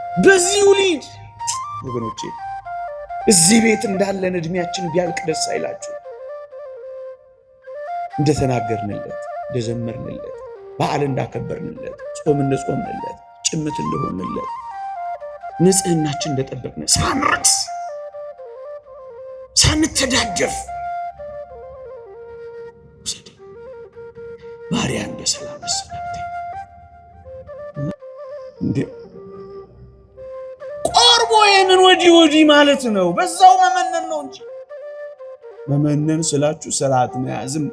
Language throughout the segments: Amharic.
በዚሁ ሊድ ወገኖቼ እዚህ ቤት እንዳለን እድሜያችን ቢያልቅ ደስ አይላችሁ? እንደተናገርንለት፣ እንደዘመርንለት፣ በዓል እንዳከበርንለት፣ ጾም እንደጾምንለት፣ ጭምት እንደሆንለት፣ ንጽህናችን እንደጠበቅን ሳንረክስ ሳንተዳደፍ ማርያም በሰላም ሰላምታ እንዴ ቆርቦ የምን ወዲህ ማለት ነው። በዛው መመነን ነው እንጂ መመነን ስላችሁ ስርዓት መያዝም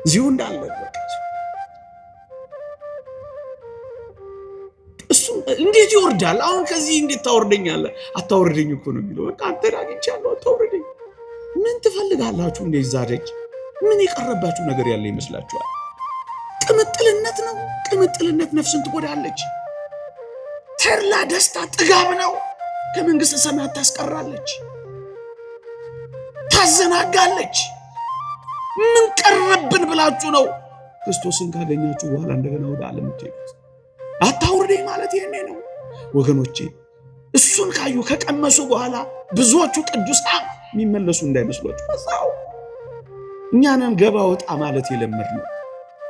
እዚሁ እንዳለ እሱ እንዴት ይወርዳል? አሁን ከዚህ እንዴት ታወርደኛለህ? አታወርደኝ እኮ ነው የሚለው። በቃ አንተ አግኝቻለሁ አታወርደኝ። ምን ትፈልጋላችሁ? እንደዛ ደጅ ምን የቀረባችሁ ነገር ያለ ይመስላችኋል? ቅምጥልነት ነው። ቅምጥልነት ነፍስን ትጎዳለች። ተድላ ደስታ ጥጋብ ነው። ከመንግስተ ሰማያት ታስቀራለች፣ ታዘናጋለች። ምን ቀረብን ብላችሁ ነው ክርስቶስን ካገኛችሁ በኋላ እንደገና ወደ ዓለም ትሄዱት? አታውርደኝ ማለት ይሄኔ ነው ወገኖቼ። እሱን ካዩ ከቀመሱ በኋላ ብዙዎቹ ቅዱሳን የሚመለሱ እንዳይመስሏችሁ። በዛው እኛንን ገባ ወጣ ማለት የለመድነው፣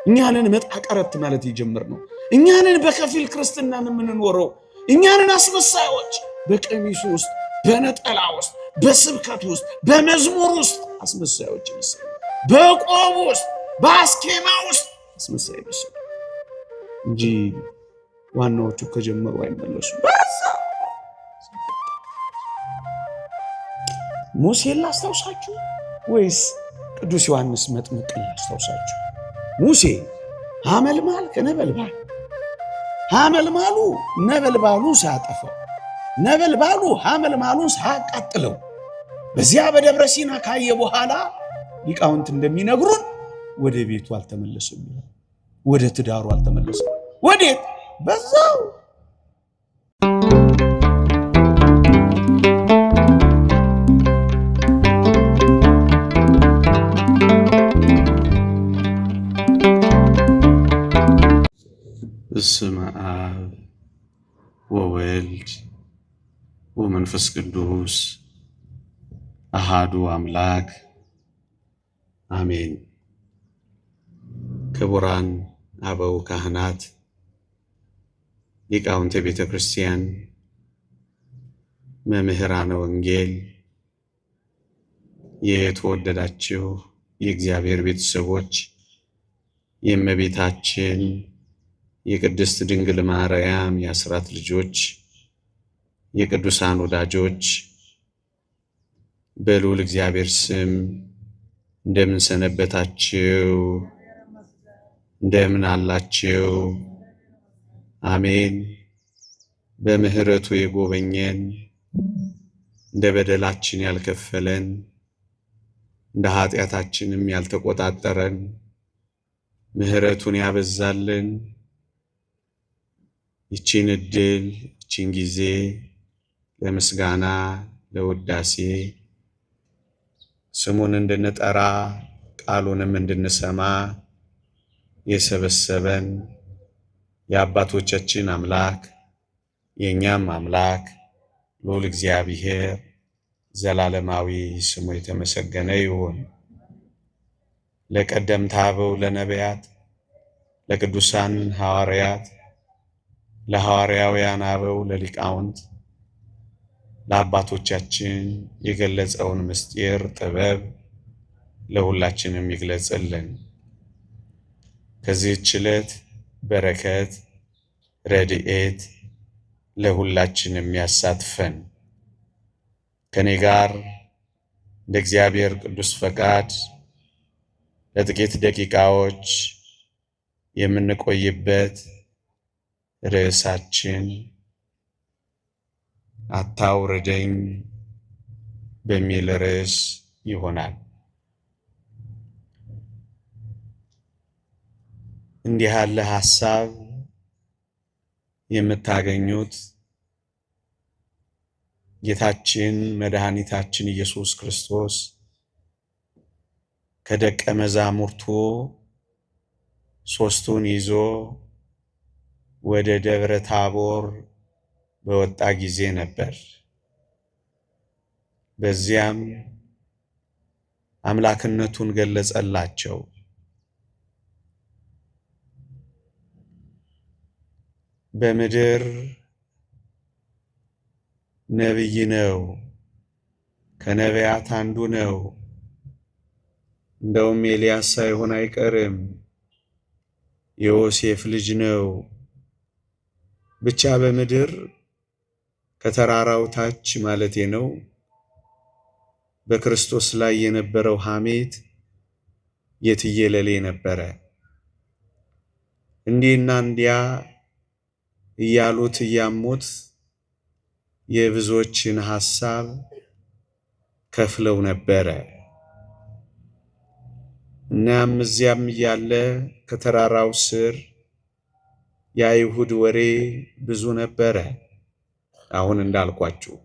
እኛንን መጣ ቀረት ማለት የጀመርነው፣ እኛንን በከፊል ክርስትናን የምንኖረው፣ እኛንን አስመሳዮች በቀሚሱ ውስጥ፣ በነጠላ ውስጥ፣ በስብከት ውስጥ፣ በመዝሙር ውስጥ አስመሳዮች ይመስሉ፣ በቆብ ውስጥ፣ በአስኬማ ውስጥ አስመሳይ ይመስሉ እንጂ ዋናዎቹ ከጀመሩ አይመለሱ። ሙሴን ላስታውሳችሁ ወይስ ቅዱስ ዮሐንስ መጥምቅን ላስታውሳችሁ? ሙሴ ሐመልማል ከነበልባል፣ ሐመልማሉ ነበልባሉ ሳያጠፋው፣ ነበልባሉ ሐመልማሉን ሳያቃጥለው በዚያ በደብረ ሲና ካየ በኋላ ሊቃውንት እንደሚነግሩን ወደ ቤቱ አልተመለሰም፣ ወደ ትዳሩ አልተመለሰም። ወዴት? በዛው በስመ አብ ወወልድ ወመንፈስ ቅዱስ አሃዱ አምላክ አሜን። ክቡራን አበው ካህናት፣ ሊቃውንተ ቤተ ክርስቲያን፣ መምህራነ ወንጌል፣ የተወደዳችሁ የእግዚአብሔር ቤተሰቦች፣ የእመቤታችን የቅድስት ድንግል ማርያም የአስራት ልጆች፣ የቅዱሳን ወዳጆች በልዑል እግዚአብሔር ስም እንደምን ሰነበታችሁ? እንደምን አላችሁ? አሜን። በምህረቱ የጎበኘን፣ እንደ በደላችን ያልከፈለን፣ እንደ ኃጢአታችንም ያልተቆጣጠረን፣ ምህረቱን ያበዛልን፣ ይቺን ዕድል ይቺን ጊዜ ለምስጋና ለውዳሴ ስሙን እንድንጠራ ቃሉንም እንድንሰማ የሰበሰበን የአባቶቻችን አምላክ የእኛም አምላክ ልዑል እግዚአብሔር ዘላለማዊ ስሙ የተመሰገነ ይሁን። ለቀደምት አበው ለነቢያት፣ ለቅዱሳን ሐዋርያት፣ ለሐዋርያውያን አበው፣ ለሊቃውንት፣ ለአባቶቻችን የገለጸውን ምስጢር ጥበብ ለሁላችንም ይግለጽልን። ከዚህች ዕለት በረከት ረድኤት ለሁላችንም ያሳትፈን። ከኔ ጋር እንደ እግዚአብሔር ቅዱስ ፈቃድ ለጥቂት ደቂቃዎች የምንቆይበት ርዕሳችን አታውርደኝ በሚል ርዕስ ይሆናል። እንዲህ ያለ ሐሳብ የምታገኙት ጌታችን መድኃኒታችን ኢየሱስ ክርስቶስ ከደቀ መዛሙርቱ ሦስቱን ይዞ ወደ ደብረ ታቦር በወጣ ጊዜ ነበር። በዚያም አምላክነቱን ገለጸላቸው። በምድር ነቢይ ነው፣ ከነቢያት አንዱ ነው፣ እንደውም ኤልያስ ሳይሆን አይቀርም፣ የዮሴፍ ልጅ ነው። ብቻ በምድር ከተራራው ታች ማለቴ ነው በክርስቶስ ላይ የነበረው ሐሜት የትየለሌ ነበረ። እንዲህና እንዲያ እያሉት እያሙት የብዙዎችን ሐሳብ ከፍለው ነበረ። እናም እዚያም እያለ ከተራራው ስር የአይሁድ ወሬ ብዙ ነበረ። አሁን እንዳልኳችሁ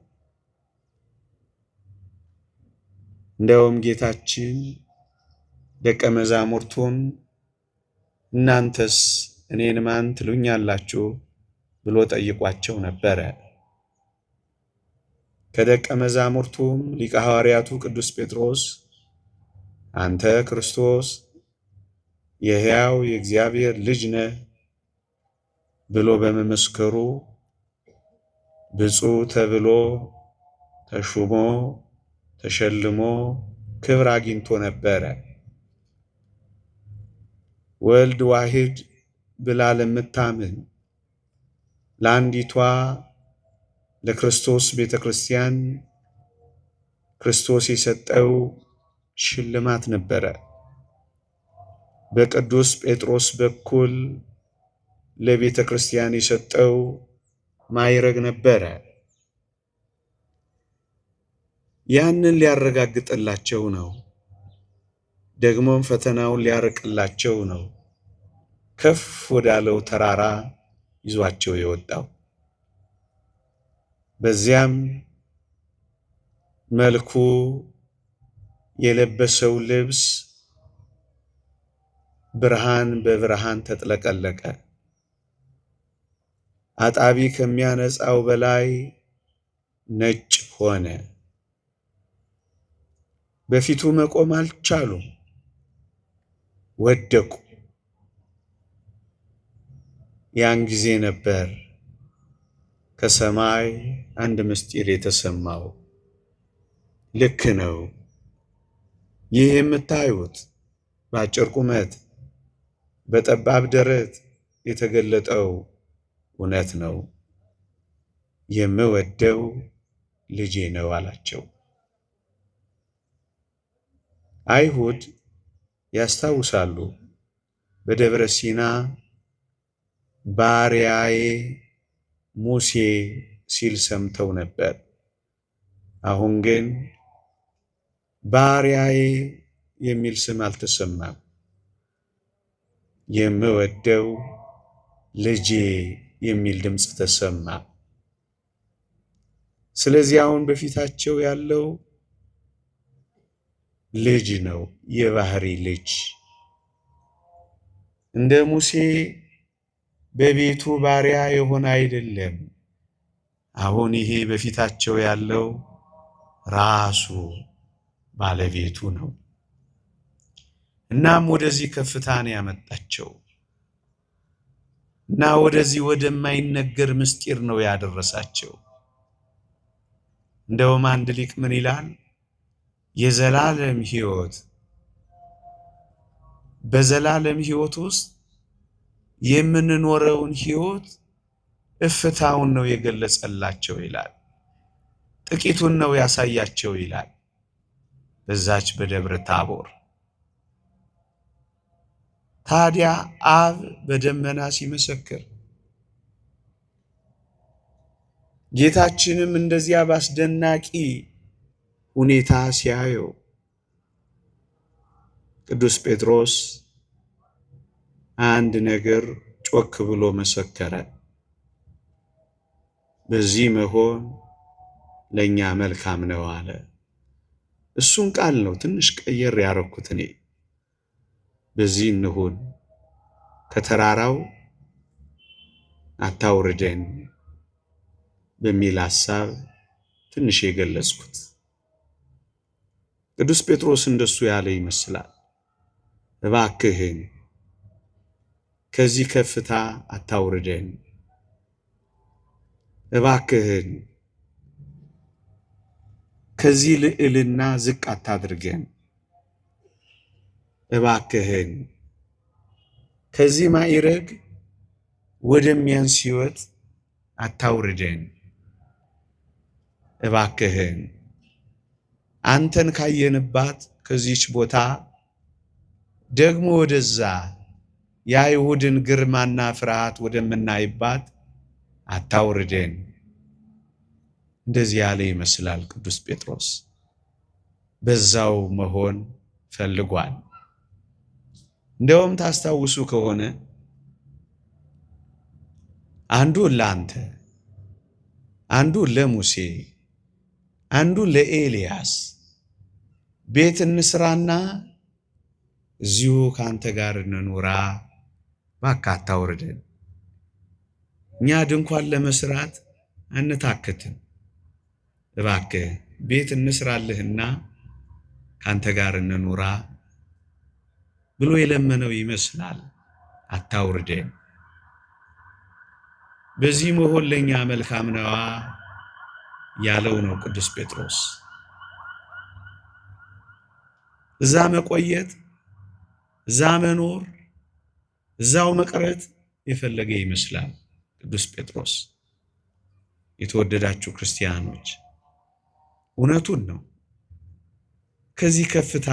እንደውም ጌታችን ደቀ መዛሙርቱን እናንተስ እኔን ማን ትሉኛላችሁ ብሎ ጠይቋቸው ነበረ። ከደቀ መዛሙርቱም ሊቀ ሐዋርያቱ ቅዱስ ጴጥሮስ አንተ ክርስቶስ የሕያው የእግዚአብሔር ልጅ ነህ ብሎ በመመስከሩ ብፁዕ ተብሎ ተሹሞ ተሸልሞ ክብር አግኝቶ ነበረ። ወልድ ዋሕድ ብላ ለምታምን ለአንዲቷ ለክርስቶስ ቤተ ክርስቲያን ክርስቶስ የሰጠው ሽልማት ነበረ። በቅዱስ ጴጥሮስ በኩል ለቤተ ክርስቲያን የሰጠው ማዕረግ ነበረ። ያንን ሊያረጋግጥላቸው ነው። ደግሞም ፈተናውን ሊያርቅላቸው ነው ከፍ ወዳለው ተራራ ይዟቸው የወጣው። በዚያም መልኩ የለበሰው ልብስ ብርሃን በብርሃን ተጥለቀለቀ። አጣቢ ከሚያነጻው በላይ ነጭ ሆነ። በፊቱ መቆም አልቻሉም፣ ወደቁ። ያን ጊዜ ነበር ከሰማይ አንድ ምስጢር የተሰማው። ልክ ነው፣ ይህ የምታዩት በአጭር ቁመት በጠባብ ደረት የተገለጠው እውነት ነው፣ የምወደው ልጄ ነው አላቸው። አይሁድ ያስታውሳሉ፣ በደብረ ሲና ባሪያዬ ሙሴ ሲል ሰምተው ነበር። አሁን ግን ባሪያዬ የሚል ስም አልተሰማም። የምወደው ልጄ የሚል ድምፅ ተሰማ። ስለዚህ አሁን በፊታቸው ያለው ልጅ ነው፣ የባህሪ ልጅ። እንደ ሙሴ በቤቱ ባሪያ የሆነ አይደለም። አሁን ይሄ በፊታቸው ያለው ራሱ ባለቤቱ ነው። እናም ወደዚህ ከፍታን ያመጣቸው እና ወደዚህ ወደማይነገር ምስጢር ነው ያደረሳቸው። እንደውም አንድ ሊቅ ምን ይላል? የዘላለም ሕይወት፣ በዘላለም ሕይወት ውስጥ የምንኖረውን ሕይወት እፍታውን ነው የገለጸላቸው ይላል። ጥቂቱን ነው ያሳያቸው ይላል። በዛች በደብረ ታቦር ታዲያ አብ በደመና ሲመሰክር ጌታችንም እንደዚያ ባስደናቂ ሁኔታ ሲያየው ቅዱስ ጴጥሮስ አንድ ነገር ጮክ ብሎ መሰከረ። በዚህ መሆን ለኛ መልካም ነው አለ። እሱን ቃል ነው ትንሽ ቀየር ያረኩት እኔ። በዚህ እንሁን፣ ከተራራው አታውርደን፣ በሚል ሐሳብ ትንሽ የገለጽኩት። ቅዱስ ጴጥሮስ እንደሱ ያለ ይመስላል። እባክህን ከዚህ ከፍታ አታውርደን፣ እባክህን ከዚህ ልዕልና ዝቅ አታድርገን፣ እባክህን ከዚህ ማዕረግ ወደሚያንስ ሕይወት አታውርደን፣ እባክህን አንተን ካየንባት ከዚች ቦታ ደግሞ ወደዛ የአይሁድን ግርማና ፍርሃት ወደምናይባት አታውርደን። እንደዚህ ያለ ይመስላል ቅዱስ ጴጥሮስ። በዛው መሆን ፈልጓል። እንደውም ታስታውሱ ከሆነ አንዱን ለአንተ፣ አንዱን ለሙሴ፣ አንዱን ለኤልያስ ቤት እንስራና እዚሁ ካንተ ጋር እንኑራ፣ እባክህ አታውርደን። እኛ ድንኳን ለመስራት አንታክትም፣ እባክህ ቤት እንስራልህና ካንተ ጋር እንኑራ ብሎ የለመነው ይመስላል። አታውርደን። በዚህ መሆን ለኛ መልካም ነዋ ያለው ነው ቅዱስ ጴጥሮስ። እዛ መቆየት፣ እዛ መኖር፣ እዛው መቅረት የፈለገ ይመስላል ቅዱስ ጴጥሮስ። የተወደዳችሁ ክርስቲያኖች እውነቱን ነው። ከዚህ ከፍታ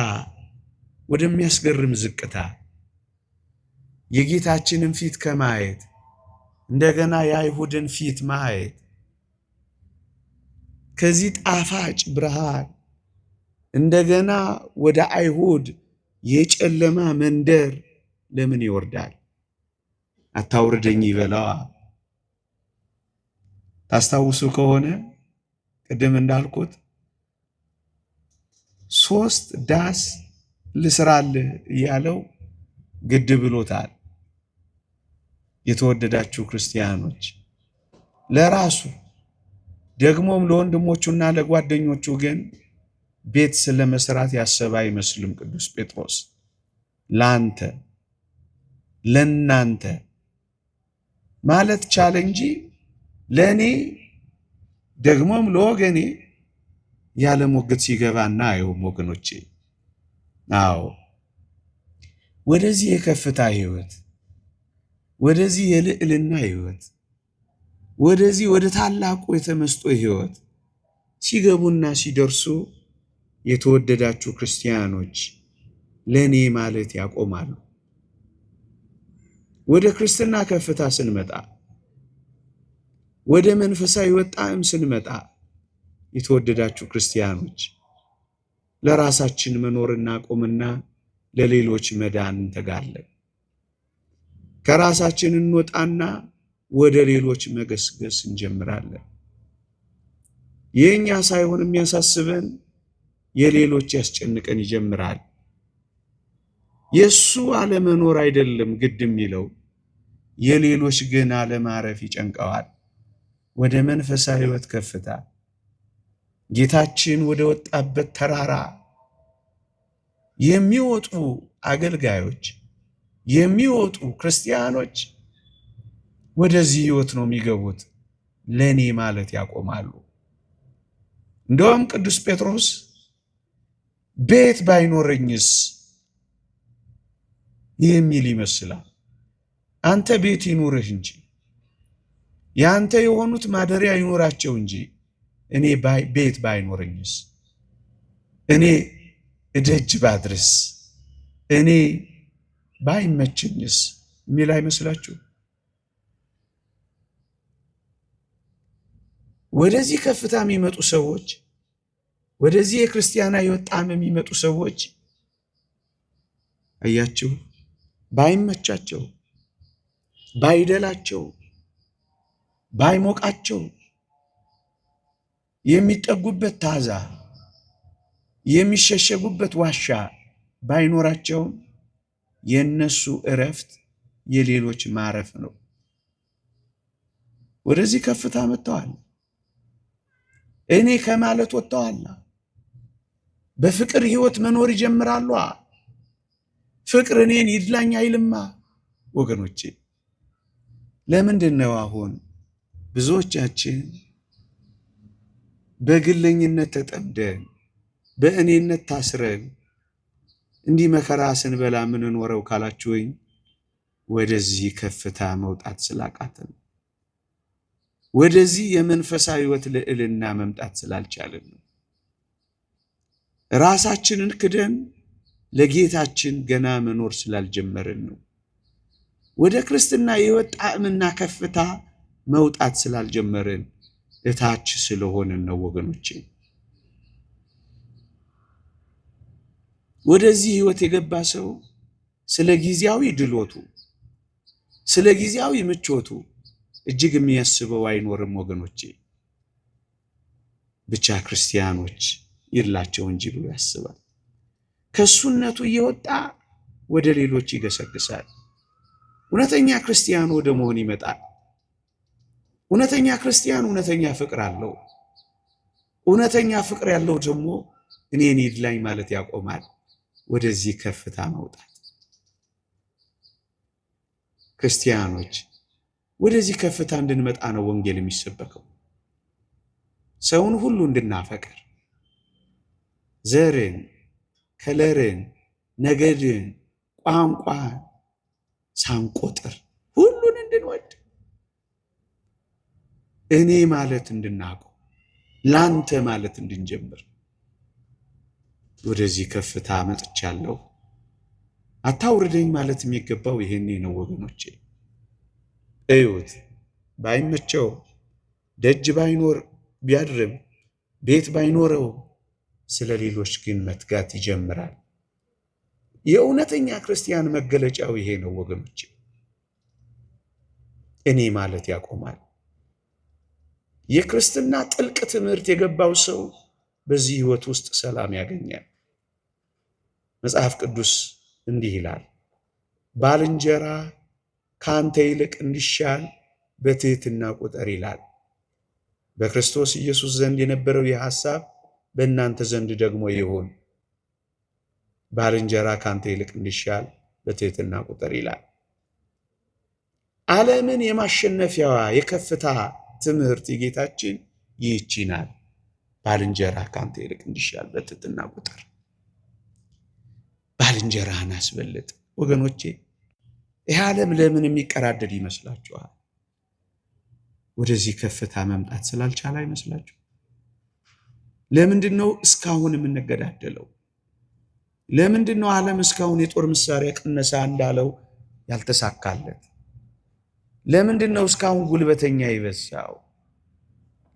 ወደሚያስገርም ዝቅታ የጌታችንን ፊት ከማየት እንደገና የአይሁድን ፊት ማየት ከዚህ ጣፋጭ ብርሃን እንደገና ወደ አይሁድ የጨለማ መንደር ለምን ይወርዳል? አታውርደኝ ይበላዋ። ታስታውሱ ከሆነ ቅድም እንዳልኩት 3 ዳስ ልስራልህ እያለው ግድ ብሎታል። የተወደዳችሁ ክርስቲያኖች ለራሱ ደግሞም ለወንድሞቹና ለጓደኞቹ ግን ቤት ስለመስራት ያሰበ አይመስልም ቅዱስ ጴጥሮስ። ላንተ ለናንተ ማለት ቻለ እንጂ ለኔ ደግሞም ለወገኔ ያለ ሞግት ሲገባና አየውም ወገኖቼ። አዎ ወደዚህ የከፍታ ሕይወት፣ ወደዚህ የልዕልና ሕይወት፣ ወደዚህ ወደ ታላቁ የተመስጦ ሕይወት ሲገቡና ሲደርሱ የተወደዳችሁ ክርስቲያኖች ለኔ ማለት ያቆማሉ። ወደ ክርስትና ከፍታ ስንመጣ፣ ወደ መንፈሳዊ ወጣም ስንመጣ የተወደዳችሁ ክርስቲያኖች ለራሳችን መኖርና ቆምና ለሌሎች መዳን እንተጋለን። ከራሳችን እንወጣና ወደ ሌሎች መገስገስ እንጀምራለን። የኛ ሳይሆን የሚያሳስበን የሌሎች ያስጨንቀን ይጀምራል። የሱ አለመኖር አይደለም ግድ የሚለው፣ የሌሎች ግን አለማረፍ ይጨንቀዋል። ወደ መንፈሳዊ ሕይወት ከፍታ ጌታችን ወደ ወጣበት ተራራ የሚወጡ አገልጋዮች፣ የሚወጡ ክርስቲያኖች ወደዚህ ሕይወት ነው የሚገቡት። ለኔ ማለት ያቆማሉ። እንደውም ቅዱስ ጴጥሮስ ቤት ባይኖረኝስ የሚል ይመስላል። አንተ ቤት ይኑርህ እንጂ፣ ያንተ የሆኑት ማደሪያ ይኖራቸው እንጂ እኔ ቤት ባይኖረኝስ፣ እኔ እደጅ ባድርስ፣ እኔ ባይመቸኝስ የሚል አይመስላችሁ? ወደዚህ ከፍታ የሚመጡ ሰዎች፣ ወደዚህ የክርስቲያናዊ ወጣም የሚመጡ ሰዎች አያችሁ፣ ባይመቻቸው፣ ባይደላቸው፣ ባይሞቃቸው፣ የሚጠጉበት ታዛ፣ የሚሸሸጉበት ዋሻ ባይኖራቸውም የነሱ እረፍት የሌሎች ማረፍ ነው። ወደዚህ ከፍታ መጥተዋል። እኔ ከማለት ወጥተዋል። በፍቅር ህይወት መኖር ይጀምራሉ። ፍቅር እኔን ይድላኝ አይልማ። ወገኖቼ ለምንድን ነው አሁን ብዙዎቻችን በግለኝነት ተጠምደን በእኔነት ታስረን እንዲህ መከራ ስንበላ ምንኖረው ካላችሁኝ፣ ወደዚህ ከፍታ መውጣት ስላቃተን፣ ወደዚህ የመንፈሳዊ ህይወት ልዕልና መምጣት ስላልቻለን ነው። ራሳችንን ክደን ለጌታችን ገና መኖር ስላልጀመርን ነው። ወደ ክርስትና ህይወት ጣዕምና ከፍታ መውጣት ስላልጀመርን እታች ስለሆንን ነው ወገኖቼ። ወደዚህ ህይወት የገባ ሰው ስለ ጊዜያዊ ድሎቱ፣ ስለ ጊዜያዊ ምቾቱ እጅግ የሚያስበው አይኖርም ወገኖቼ። ብቻ ክርስቲያኖች ይላቸው እንጂ ብሎ ያስባል። ከሱነቱ እየወጣ ወደ ሌሎች ይገሰግሳል። እውነተኛ ክርስቲያን ወደ መሆን ይመጣል። እውነተኛ ክርስቲያን እውነተኛ ፍቅር አለው። እውነተኛ ፍቅር ያለው ደግሞ እኔን ይድላኝ ማለት ያቆማል። ወደዚህ ከፍታ መውጣት። ክርስቲያኖች ወደዚህ ከፍታ እንድንመጣ ነው ወንጌል የሚሰበከው። ሰውን ሁሉ እንድናፈቅር፣ ዘርን፣ ከለርን፣ ነገድን፣ ቋንቋን ሳንቆጥር ሁሉን እንድንወድ፣ እኔ ማለት እንድናውቀው፣ ላንተ ማለት እንድንጀምር ወደዚህ ከፍታ መጥቻለሁ። አታውርደኝ ማለት የሚገባው ይሄኔ ነው ወገኖቼ። እዩት፣ ባይመቸው ደጅ ባይኖር ቢያድርም ቤት ባይኖረው ስለ ሌሎች ግን መትጋት ይጀምራል። የእውነተኛ ክርስቲያን መገለጫው ይሄ ነው ወገኖቼ። እኔ ማለት ያቆማል። የክርስትና ጥልቅ ትምህርት የገባው ሰው በዚህ ህይወት ውስጥ ሰላም ያገኛል። መጽሐፍ ቅዱስ እንዲህ ይላል፣ ባልንጀራ ካንተ ይልቅ እንዲሻል በትህትና ቁጠር ይላል። በክርስቶስ ኢየሱስ ዘንድ የነበረው ይህ ሐሳብ በእናንተ ዘንድ ደግሞ ይሁን። ባልንጀራ ካንተ ይልቅ እንዲሻል በትህትና ቁጠር ይላል። ዓለምን የማሸነፊያዋ የከፍታ ትምህርት የጌታችን ይህች ናት። ባልንጀራ ካንተ ይልቅ እንዲሻል በትህትና ቁጠር። ባልንጀራህን አስበልጥ። ወገኖቼ ይህ ዓለም ለምን የሚቀራደድ ይመስላችኋል? ወደዚህ ከፍታ መምጣት ስላልቻለ አይመስላችሁ? ለምንድን ነው እስካሁን የምንገዳደለው? ለምንድን ነው ዓለም እስካሁን የጦር መሳሪያ ቅነሳ እንዳለው ያልተሳካለት? ለምንድን ነው እስካሁን ጉልበተኛ ይበዛው?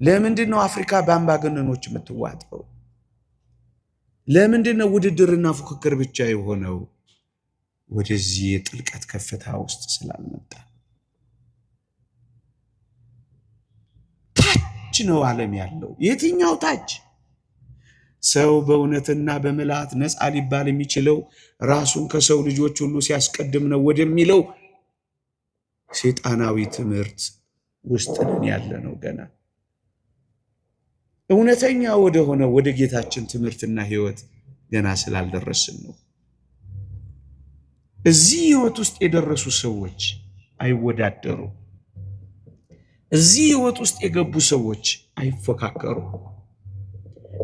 ለምንድን ነው አፍሪካ በአምባገነኖች የምትዋጠው? ለምንድን ነው ውድድርና ፉክክር ብቻ የሆነው? ወደዚህ የጥልቀት ከፍታ ውስጥ ስላልመጣ። ታች ነው ዓለም ያለው። የትኛው ታች? ሰው በእውነትና በምልአት ነፃ ሊባል የሚችለው ራሱን ከሰው ልጆች ሁሉ ሲያስቀድም ነው ወደሚለው ሰይጣናዊ ትምህርት ውስጥ ነን ያለ ነው። ገና እውነተኛ ወደ ሆነ ወደ ጌታችን ትምህርትና ህይወት ገና ስላልደረስን ነው። እዚህ ህይወት ውስጥ የደረሱ ሰዎች አይወዳደሩ። እዚህ ህይወት ውስጥ የገቡ ሰዎች አይፎካከሩ።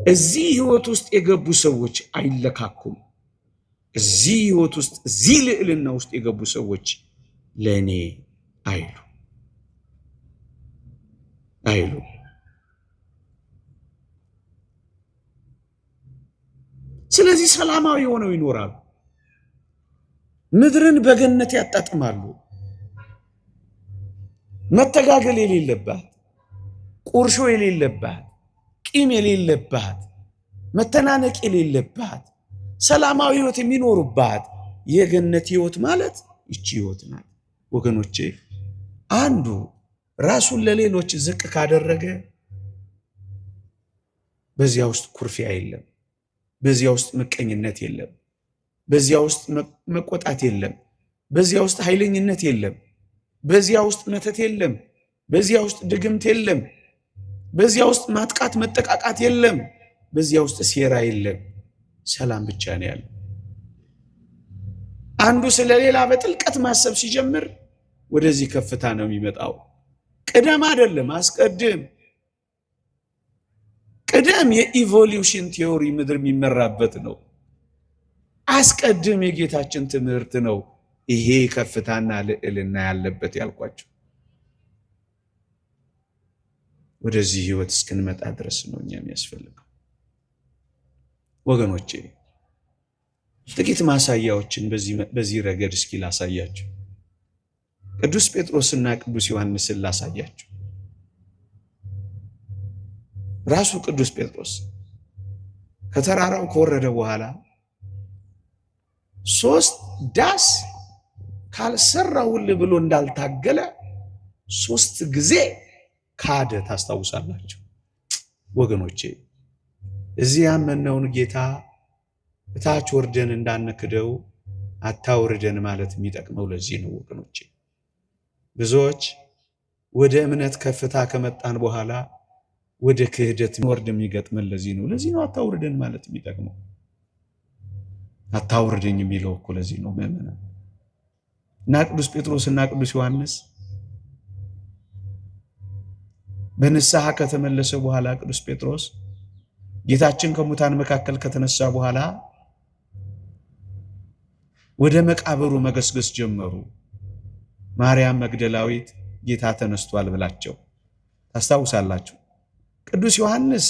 እዚህ ህይወት ውስጥ የገቡ ሰዎች አይለካኩም። እዚህ ህይወት ውስጥ እዚህ ልዕልና ውስጥ የገቡ ሰዎች ለኔ አይሉ። ስለዚህ ሰላማዊ ሆነው ይኖራሉ። ምድርን በገነት ያጣጥማሉ። መተጋገል የሌለባት፣ ቁርሾ የሌለባት፣ ቂም የሌለባት፣ መተናነቅ የሌለባት ሰላማዊ ህይወት የሚኖሩባት የገነት ህይወት ማለት ይቺ ህይወት ናት ወገኖቼ። አንዱ ራሱን ለሌሎች ዝቅ ካደረገ በዚያ ውስጥ ኩርፊያ የለም፣ በዚያ ውስጥ ምቀኝነት የለም፣ በዚያ ውስጥ መቆጣት የለም፣ በዚያ ውስጥ ኃይለኝነት የለም፣ በዚያ ውስጥ መተት የለም፣ በዚያ ውስጥ ድግምት የለም። በዚያ ውስጥ ማጥቃት መጠቃቃት የለም። በዚያ ውስጥ ሴራ የለም። ሰላም ብቻ ነው ያለው። አንዱ ስለሌላ በጥልቀት ማሰብ ሲጀምር ወደዚህ ከፍታ ነው የሚመጣው። ቅደም አይደለም አስቀድም። ቅደም የኢቮሉሽን ቲዮሪ ምድር የሚመራበት ነው። አስቀድም የጌታችን ትምህርት ነው። ይሄ ከፍታና ልዕልና ያለበት ያልኳቸው ወደዚህ ህይወት እስክንመጣ ድረስ ነው እኛ የሚያስፈልገው። ወገኖቼ ጥቂት ማሳያዎችን በዚህ ረገድ እስኪ ላሳያችሁ። ቅዱስ ጴጥሮስና ቅዱስ ዮሐንስን ላሳያችሁ። ራሱ ቅዱስ ጴጥሮስ ከተራራው ከወረደ በኋላ 3 ዳስ ካልሰራውልህ ብሎ እንዳልታገለ 3 ጊዜ ካደ። ታስታውሳላችሁ ወገኖቼ። እዚህ ያመነውን ጌታ እታች ወርደን እንዳንክደው አታውርደን ማለት የሚጠቅመው ለዚህ ነው ወገኖቼ። ብዙዎች ወደ እምነት ከፍታ ከመጣን በኋላ ወደ ክህደት ወርድ የሚገጥመን ለዚህ ነው። ለዚህ ነው አታውርደን ማለት የሚጠቅመው። አታውርደኝ የሚለው እኮ ለዚህ ነው ምእመናን። እና ቅዱስ ጴጥሮስ እና ቅዱስ ዮሐንስ በንስሐ ከተመለሰ በኋላ ቅዱስ ጴጥሮስ ጌታችን ከሙታን መካከል ከተነሳ በኋላ ወደ መቃብሩ መገስገስ ጀመሩ። ማርያም መግደላዊት ጌታ ተነስቷል ብላቸው ታስታውሳላችሁ። ቅዱስ ዮሐንስ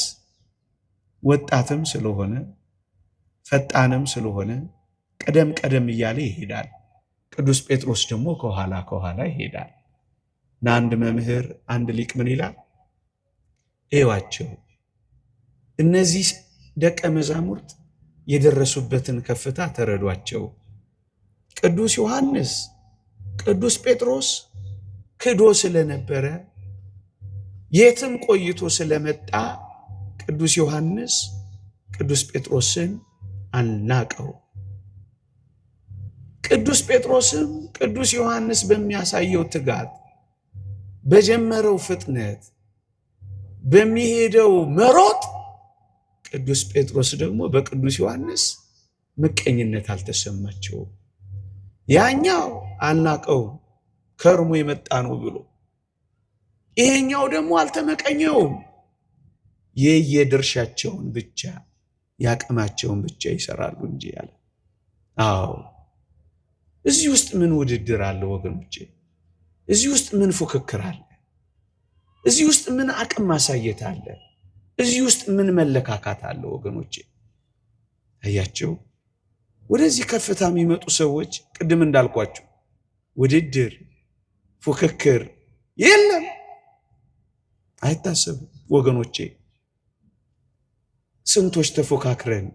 ወጣትም ስለሆነ ፈጣንም ስለሆነ ቀደም ቀደም እያለ ይሄዳል። ቅዱስ ጴጥሮስ ደግሞ ከኋላ ከኋላ ይሄዳል። እና አንድ መምህር አንድ ሊቅ ምን ይላል? እዩዋቸው እነዚህ ደቀ መዛሙርት የደረሱበትን ከፍታ ተረዷቸው። ቅዱስ ዮሐንስ ቅዱስ ጴጥሮስ ክዶ ስለነበረ የትም ቆይቶ ስለመጣ ቅዱስ ዮሐንስ ቅዱስ ጴጥሮስን አልናቀው። ቅዱስ ጴጥሮስም ቅዱስ ዮሐንስ በሚያሳየው ትጋት፣ በጀመረው ፍጥነት፣ በሚሄደው መሮጥ ቅዱስ ጴጥሮስ ደግሞ በቅዱስ ዮሐንስ ምቀኝነት አልተሰማቸውም። ያኛው አልናቀው ከርሞ የመጣ ነው ብሎ፣ ይሄኛው ደግሞ አልተመቀኘውም። የየድርሻቸውን ብቻ ያቅማቸውን ብቻ ይሰራሉ እንጂ ያለ። አዎ እዚህ ውስጥ ምን ውድድር አለ ወገኖቼ? እዚህ ውስጥ ምን ፉክክር አለ? እዚህ ውስጥ ምን አቅም ማሳየት አለ? እዚህ ውስጥ ምን መለካካት አለ ወገኖቼ? አያቸው ወደዚህ ከፍታ የሚመጡ ሰዎች ቅድም እንዳልኳቸው ውድድር፣ ፉክክር የለም፣ አይታሰብም ወገኖቼ። ስንቶች ተፎካክረን፣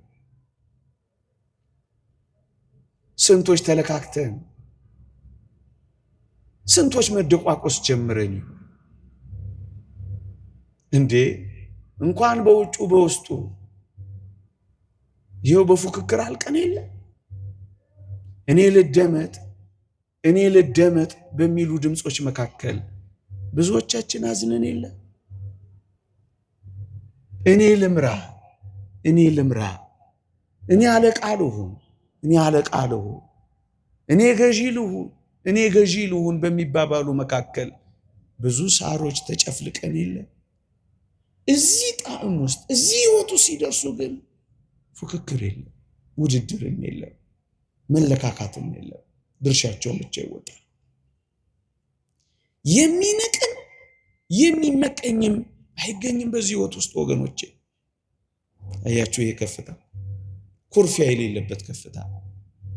ስንቶች ተለካክተን፣ ስንቶች መደቋቆስ ጀምረን እንዴ! እንኳን በውጩ በውስጡ ይኸው በፉክክር አልቀን የለ። እኔ ልደመጥ በሚሉ ድምጾች መካከል ብዙዎቻችን አዝነን የለ። እኔ ልምራ፣ እኔ አለቃ ልሁን፣ እኔ ገዢ ልሁን በሚባባሉ መካከል ብዙ ሳሮች ተጨፍልቀን የለ። እዚህ ጣዕም ውስጥ እዚህ ህይወቱ ሲደርሱ ግን ፉክክር የለም፣ ውድድርም የለም፣ መለካካትም የለም። ድርሻቸውን ብቻ ይወጣል። የሚንቅም የሚመቀኝም አይገኝም በዚህ ህይወት ውስጥ ወገኖቼ። አያችሁ፣ ይሄ ከፍታ ኩርፊያ የሌለበት ከፍታ፣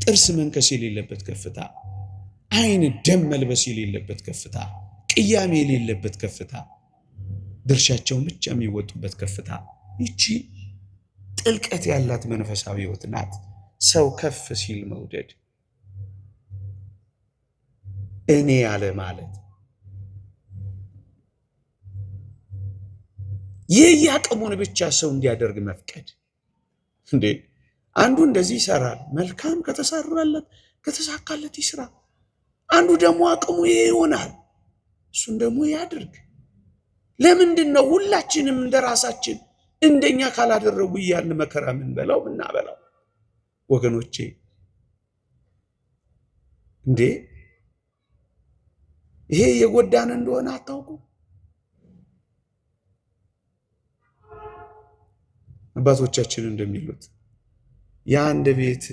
ጥርስ መንከስ የሌለበት ከፍታ፣ አይን ደም መልበስ የሌለበት ከፍታ፣ ቅያሜ የሌለበት ከፍታ፣ ድርሻቸውን ብቻ የሚወጡበት ከፍታ። ይቺ ጥልቀት ያላት መንፈሳዊ ህይወት ናት። ሰው ከፍ ሲል መውደድ፣ እኔ ያለ ማለት፣ የያቅሙን ብቻ ሰው እንዲያደርግ መፍቀድ። እንዴ አንዱ እንደዚህ ይሰራል፣ መልካም ከተሰራለት ከተሳካለት ይስራ። አንዱ ደግሞ አቅሙ ይሄ ይሆናል፣ እሱን ደግሞ ያድርግ። ለምንድን ነው ሁላችንም እንደራሳችን እንደኛ ካላደረጉ እያልን መከራ ምን በላው ምናበላው? ወገኖቼ እንዴ ይሄ የጎዳን እንደሆነ አታውቁ? አባቶቻችን እንደሚሉት የአንድ ቤት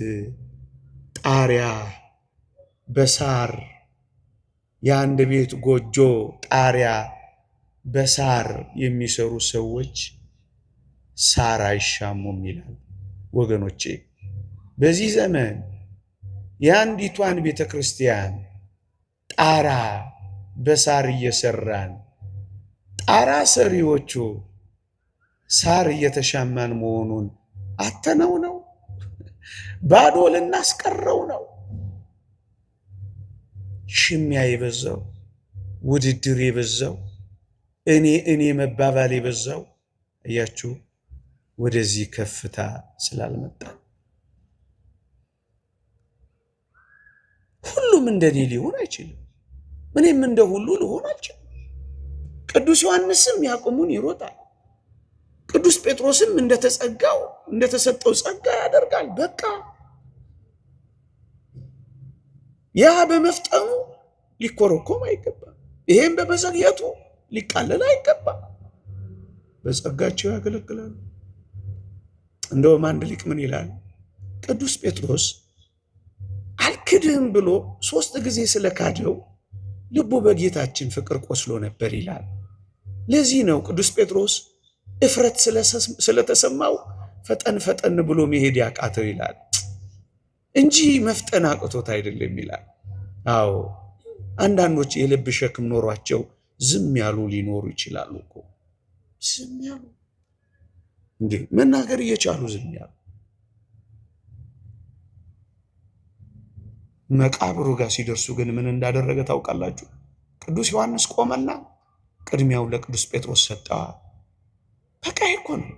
ጣሪያ በሳር የአንድ ቤት ጎጆ ጣሪያ በሳር የሚሰሩ ሰዎች ሳር አይሻሙም ይላል። ወገኖቼ በዚህ ዘመን የአንዲቷን ቤተ ክርስቲያን ጣራ በሳር እየሰራን ጣራ ሰሪዎቹ ሳር እየተሻማን መሆኑን አተነው ነው? ባዶ ልናስቀረው ነው? ሽሚያ የበዛው ውድድር የበዛው እኔ መባባል የበዛው እያችሁ ወደዚህ ከፍታ ስላልመጣ ሁሉም እንደኔ ሊሆን አይችልም። እኔም እንደ ሁሉ ልሆን አልችልም። ቅዱስ ዮሐንስም ያዕቆቡን ይሮጣል። ቅዱስ ጴጥሮስም እንደተሰጠው ጸጋ ያደርጋል። በቃ ያ በመፍጠኑ ሊኮረኮም አይገባም። ይሄም በመዘግየቱ ሊቃለል አይገባም። በጸጋቸው ያገለግላሉ። እንደውም አንድ ሊቅ ምን ይላል? ቅዱስ ጴጥሮስ አልክድህም ብሎ 3 ጊዜ ስለካደው ልቡ በጌታችን ፍቅር ቆስሎ ነበር ይላል። ለዚህ ነው ቅዱስ ጴጥሮስ እፍረት ስለተሰማው ፈጠን ብሎ መሄድ ያቃተው ይላል እንጂ መፍጠን አቅቶት አይደለም ይላል። አዎ አንዳንዶች የልብ ሸክም ኖሯቸው ዝም ያሉ ሊኖሩ ይችላሉ እኮ። ዝም ያሉ እንዴ መናገር እየቻሉ ዝም ያሉ። መቃብሩ ጋር ሲደርሱ ግን ምን እንዳደረገ ታውቃላችሁ? ቅዱስ ዮሐንስ ቆመና ቅድሚያውን ለቅዱስ ጴጥሮስ ሰጠ። በቃ እኮ ነው።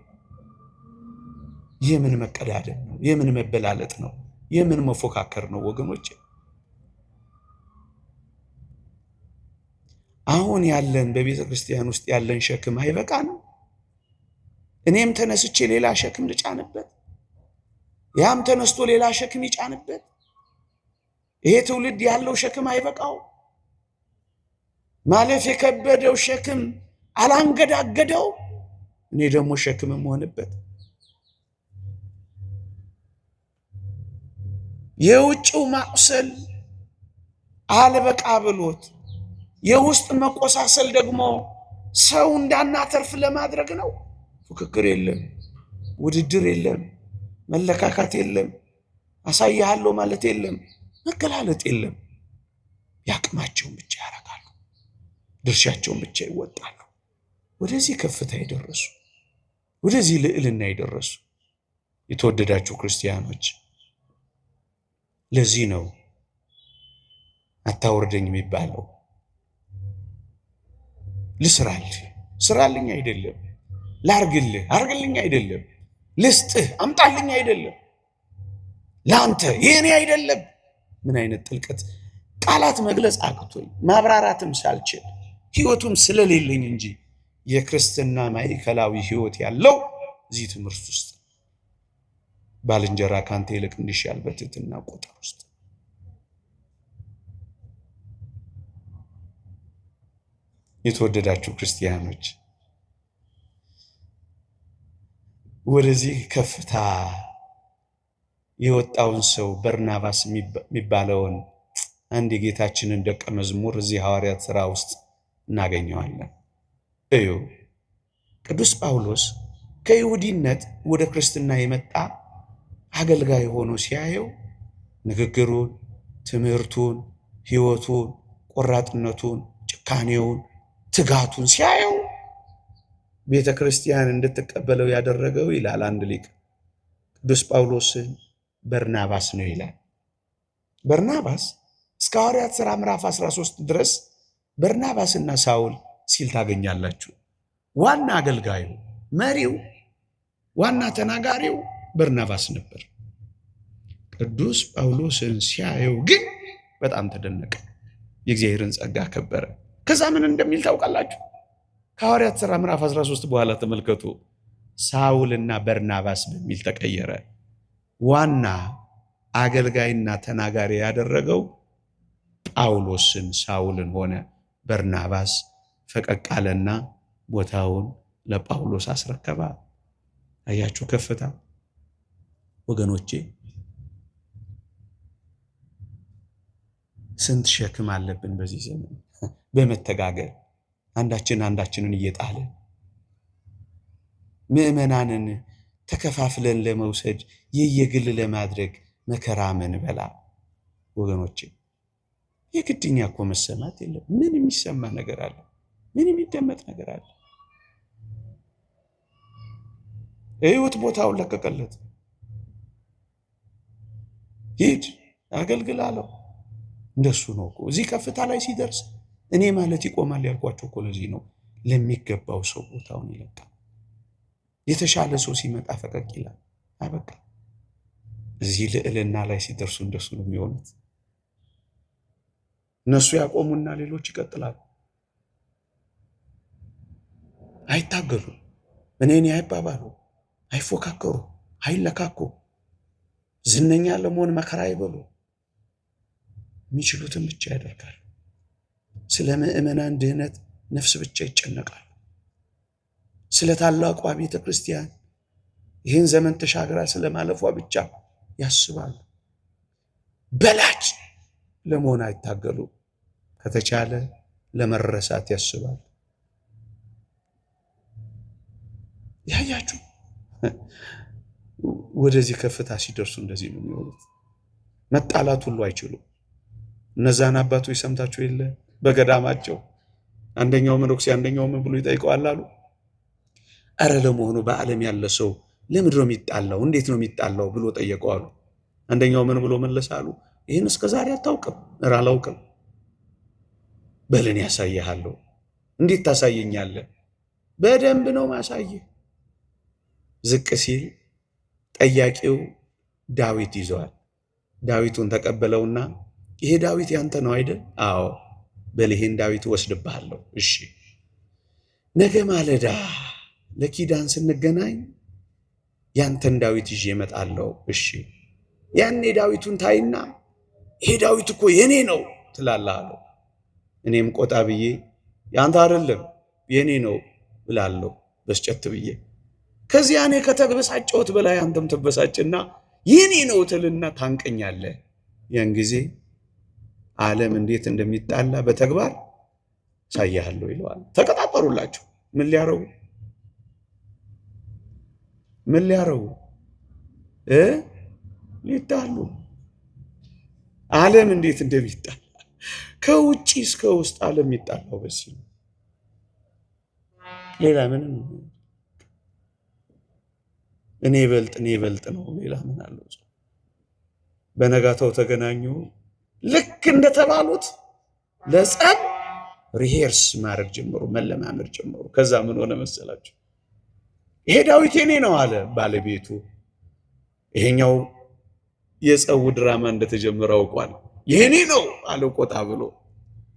የምን መቀዳደም ነው? የምን መበላለጥ ነው? የምን መፎካከር ነው? ወገኖች አሁን ያለን በቤተ ክርስቲያን ውስጥ ያለን ሸክም አይበቃ ነው? እኔም ተነስቼ ሌላ ሸክም ልጫንበት፣ ያም ተነስቶ ሌላ ሸክም ይጫንበት። ይሄ ትውልድ ያለው ሸክም አይበቃው? ማለፍ የከበደው ሸክም አላንገዳገደው? እኔ ደግሞ ሸክም የምሆንበት? የውጭው ማቁሰል አልበቃ ብሎት የውስጥ መቆሳሰል ደግሞ ሰው እንዳናተርፍ ለማድረግ ነው። ፉክክር የለም፣ ውድድር የለም፣ መለካካት የለም፣ አሳያለሁ ማለት የለም፣ መገላለጥ የለም። ያቅማቸውን ብቻ ያደርጋሉ፣ ድርሻቸውን ብቻ ይወጣሉ። ወደዚህ ከፍታ የደረሱ ወደዚህ ልዕልና የደረሱ የተወደዳችሁ ክርስቲያኖች፣ ለዚህ ነው አታውርደኝ የሚባለው። ልስራልህ ስራልኝ አይደለም፣ ላርግልህ አርግልኝ አይደለም፣ ልስጥህ አምጣልኝ አይደለም፣ ለአንተ የኔ አይደለም። ምን አይነት ጥልቀት! ቃላት መግለጽ አቅቶኝ ማብራራትም ሳልችል ህይወቱም ስለሌለኝ እንጂ የክርስትና ማዕከላዊ ህይወት ያለው እዚህ ትምህርት ውስጥ ባልንጀራ ካንተ ይልቅ እንዲሻል በትህትና ቁጥር ውስጥ የተወደዳችሁ ክርስቲያኖች ወደዚህ ከፍታ የወጣውን ሰው በርናባስ የሚባለውን አንድ የጌታችንን ደቀ መዝሙር እዚህ ሐዋርያት ሥራ ውስጥ እናገኘዋለን። እዩ፣ ቅዱስ ጳውሎስ ከይሁዲነት ወደ ክርስትና የመጣ አገልጋይ ሆኖ ሲያየው ንግግሩን፣ ትምህርቱን፣ ህይወቱን፣ ቆራጥነቱን፣ ጭካኔውን፣ ትጋቱን ሲያየው ቤተ ክርስቲያን እንድትቀበለው ያደረገው ይላል አንድ ሊቅ ቅዱስ ጳውሎስን በርናባስ ነው ይላል። በርናባስ እስከ ሐዋርያት ሥራ ምዕራፍ 13 ድረስ በርናባስና ሳውል ሲል ታገኛላችሁ። ዋና አገልጋዩ፣ መሪው፣ ዋና ተናጋሪው በርናባስ ነበር። ቅዱስ ጳውሎስን ሲያየው ግን በጣም ተደነቀ፣ የእግዚአብሔርን ጸጋ ከበረ። ከዛ ምን እንደሚል ታውቃላችሁ? ከሐዋርያት ሥራ ምዕራፍ 13 በኋላ ተመልከቱ። ሳውልና በርናባስ በሚል ተቀየረ። ዋና አገልጋይና ተናጋሪ ያደረገው ጳውሎስን ሳውልን ሆነ። በርናባስ ፈቀቅ አለና ቦታውን ለጳውሎስ አስረከባ። አያችሁ ከፍታ ወገኖቼ። ስንት ሸክም አለብን በዚህ ዘመን በመተጋገል አንዳችን አንዳችንን እየጣለን ምዕመናንን ተከፋፍለን ለመውሰድ የየግል ለማድረግ መከራ መንበላ ወገኖቼ። የግድኛ እኮ መሰማት የለም። ምን የሚሰማ ነገር አለ? ምን የሚደመጥ ነገር አለ? እዩት፣ ቦታውን ለቀቀለት። ሂድ አገልግል አለው። እንደሱ ነው እኮ እዚህ ከፍታ ላይ ሲደርስ እኔ ማለት ይቆማል ያልኳቸው እኮ ለዚህ ነው። ለሚገባው ሰው ቦታውን ይለቃል። የተሻለ ሰው ሲመጣ ፈቀቅ ይላል። አበቃ። እዚህ ልዕልና ላይ ሲደርሱ እንደሱ ነው የሚሆኑት። እነሱ ያቆሙና ሌሎች ይቀጥላሉ። አይታገሉ፣ እኔ አይባባሉ፣ አይፎካከሩ፣ አይለካኩ፣ ዝነኛ ለመሆን መከራ አይበሉ። የሚችሉትን ብቻ ያደርጋሉ። ስለ ምዕመናን ድህነት ነፍስ ብቻ ይጨነቃሉ። ስለ ታላቋ ቤተ ክርስቲያን ይህን ዘመን ተሻግራ ስለ ማለፏ ብቻ ያስባሉ። በላጭ ለመሆን አይታገሉ። ከተቻለ ለመረሳት ያስባሉ። ያያችሁ ወደዚህ ከፍታ ሲደርሱ እንደዚህ ነው የሚሆኑት። መጣላት ሁሉ አይችሉም። እነዛን አባቶች ሰምታችሁ የለ በገዳማቸው አንደኛው መነኩሴ አንደኛው ምን ብሎ ይጠይቀዋል አሉ። አረ ለመሆኑ በዓለም ያለ ሰው ለምንድን ነው የሚጣላው? እንዴት ነው የሚጣላው ብሎ ጠየቀው አሉ። አንደኛው ምን ብሎ መለሰ አሉ። ይህን እስከዛሬ አታውቅም? እረ አላውቅም። በልን ያሳይሃለሁ። እንዴት ታሳየኛለህ? በደንብ ነው ማሳየህ። ዝቅ ሲል ጠያቂው ዳዊት ይዘዋል። ዳዊቱን ተቀበለውና ይሄ ዳዊት ያንተ ነው አይደል? አዎ። በልህን ዳዊት ወስድብሃለሁ። እሺ። ነገ ማለዳ ለኪዳን ስንገናኝ ያንተን ዳዊት ይዤ እመጣለሁ። እሺ። ያኔ ዳዊቱን ታይና ይሄ ዳዊት እኮ የኔ ነው ትላለህ አለው። እኔም ቆጣ ብዬ ያንተ አይደለም የኔ ነው እላለሁ በስጨት ብዬ። ከዚያ እኔ ከተበሳጨሁት በላይ አንተም ተበሳጭና የኔ ነው ትልና ታንቀኛለህ። ያን ጊዜ ዓለም እንዴት እንደሚጣላ በተግባር ሳያለሁ ይለዋል። ተቀጣጠሩላችሁ። ምን ሊያረጉ ሊጣሉ። ዓለም እንዴት እንደሚጣላ ከውጪ እስከ ውስጥ ዓለም የሚጣላው በዚህ ነው። ሌላ ምንም እኔ ይበልጥ ነው። ሌላ ምን አለው? በነጋታው ተገናኙ። ልክ እንደተባሉት ለጸብ ሪሄርስ ማድረግ ጀመሩ፣ መለማመድ ጀመሩ። ከዛ ምን ሆነ መሰላችሁ? ይሄ ዳዊት የኔ ነው አለ ባለቤቱ። ይሄኛው የጸቡ ድራማ እንደተጀመረ አውቋል። የኔ ነው አለ ቆጣ ብሎ።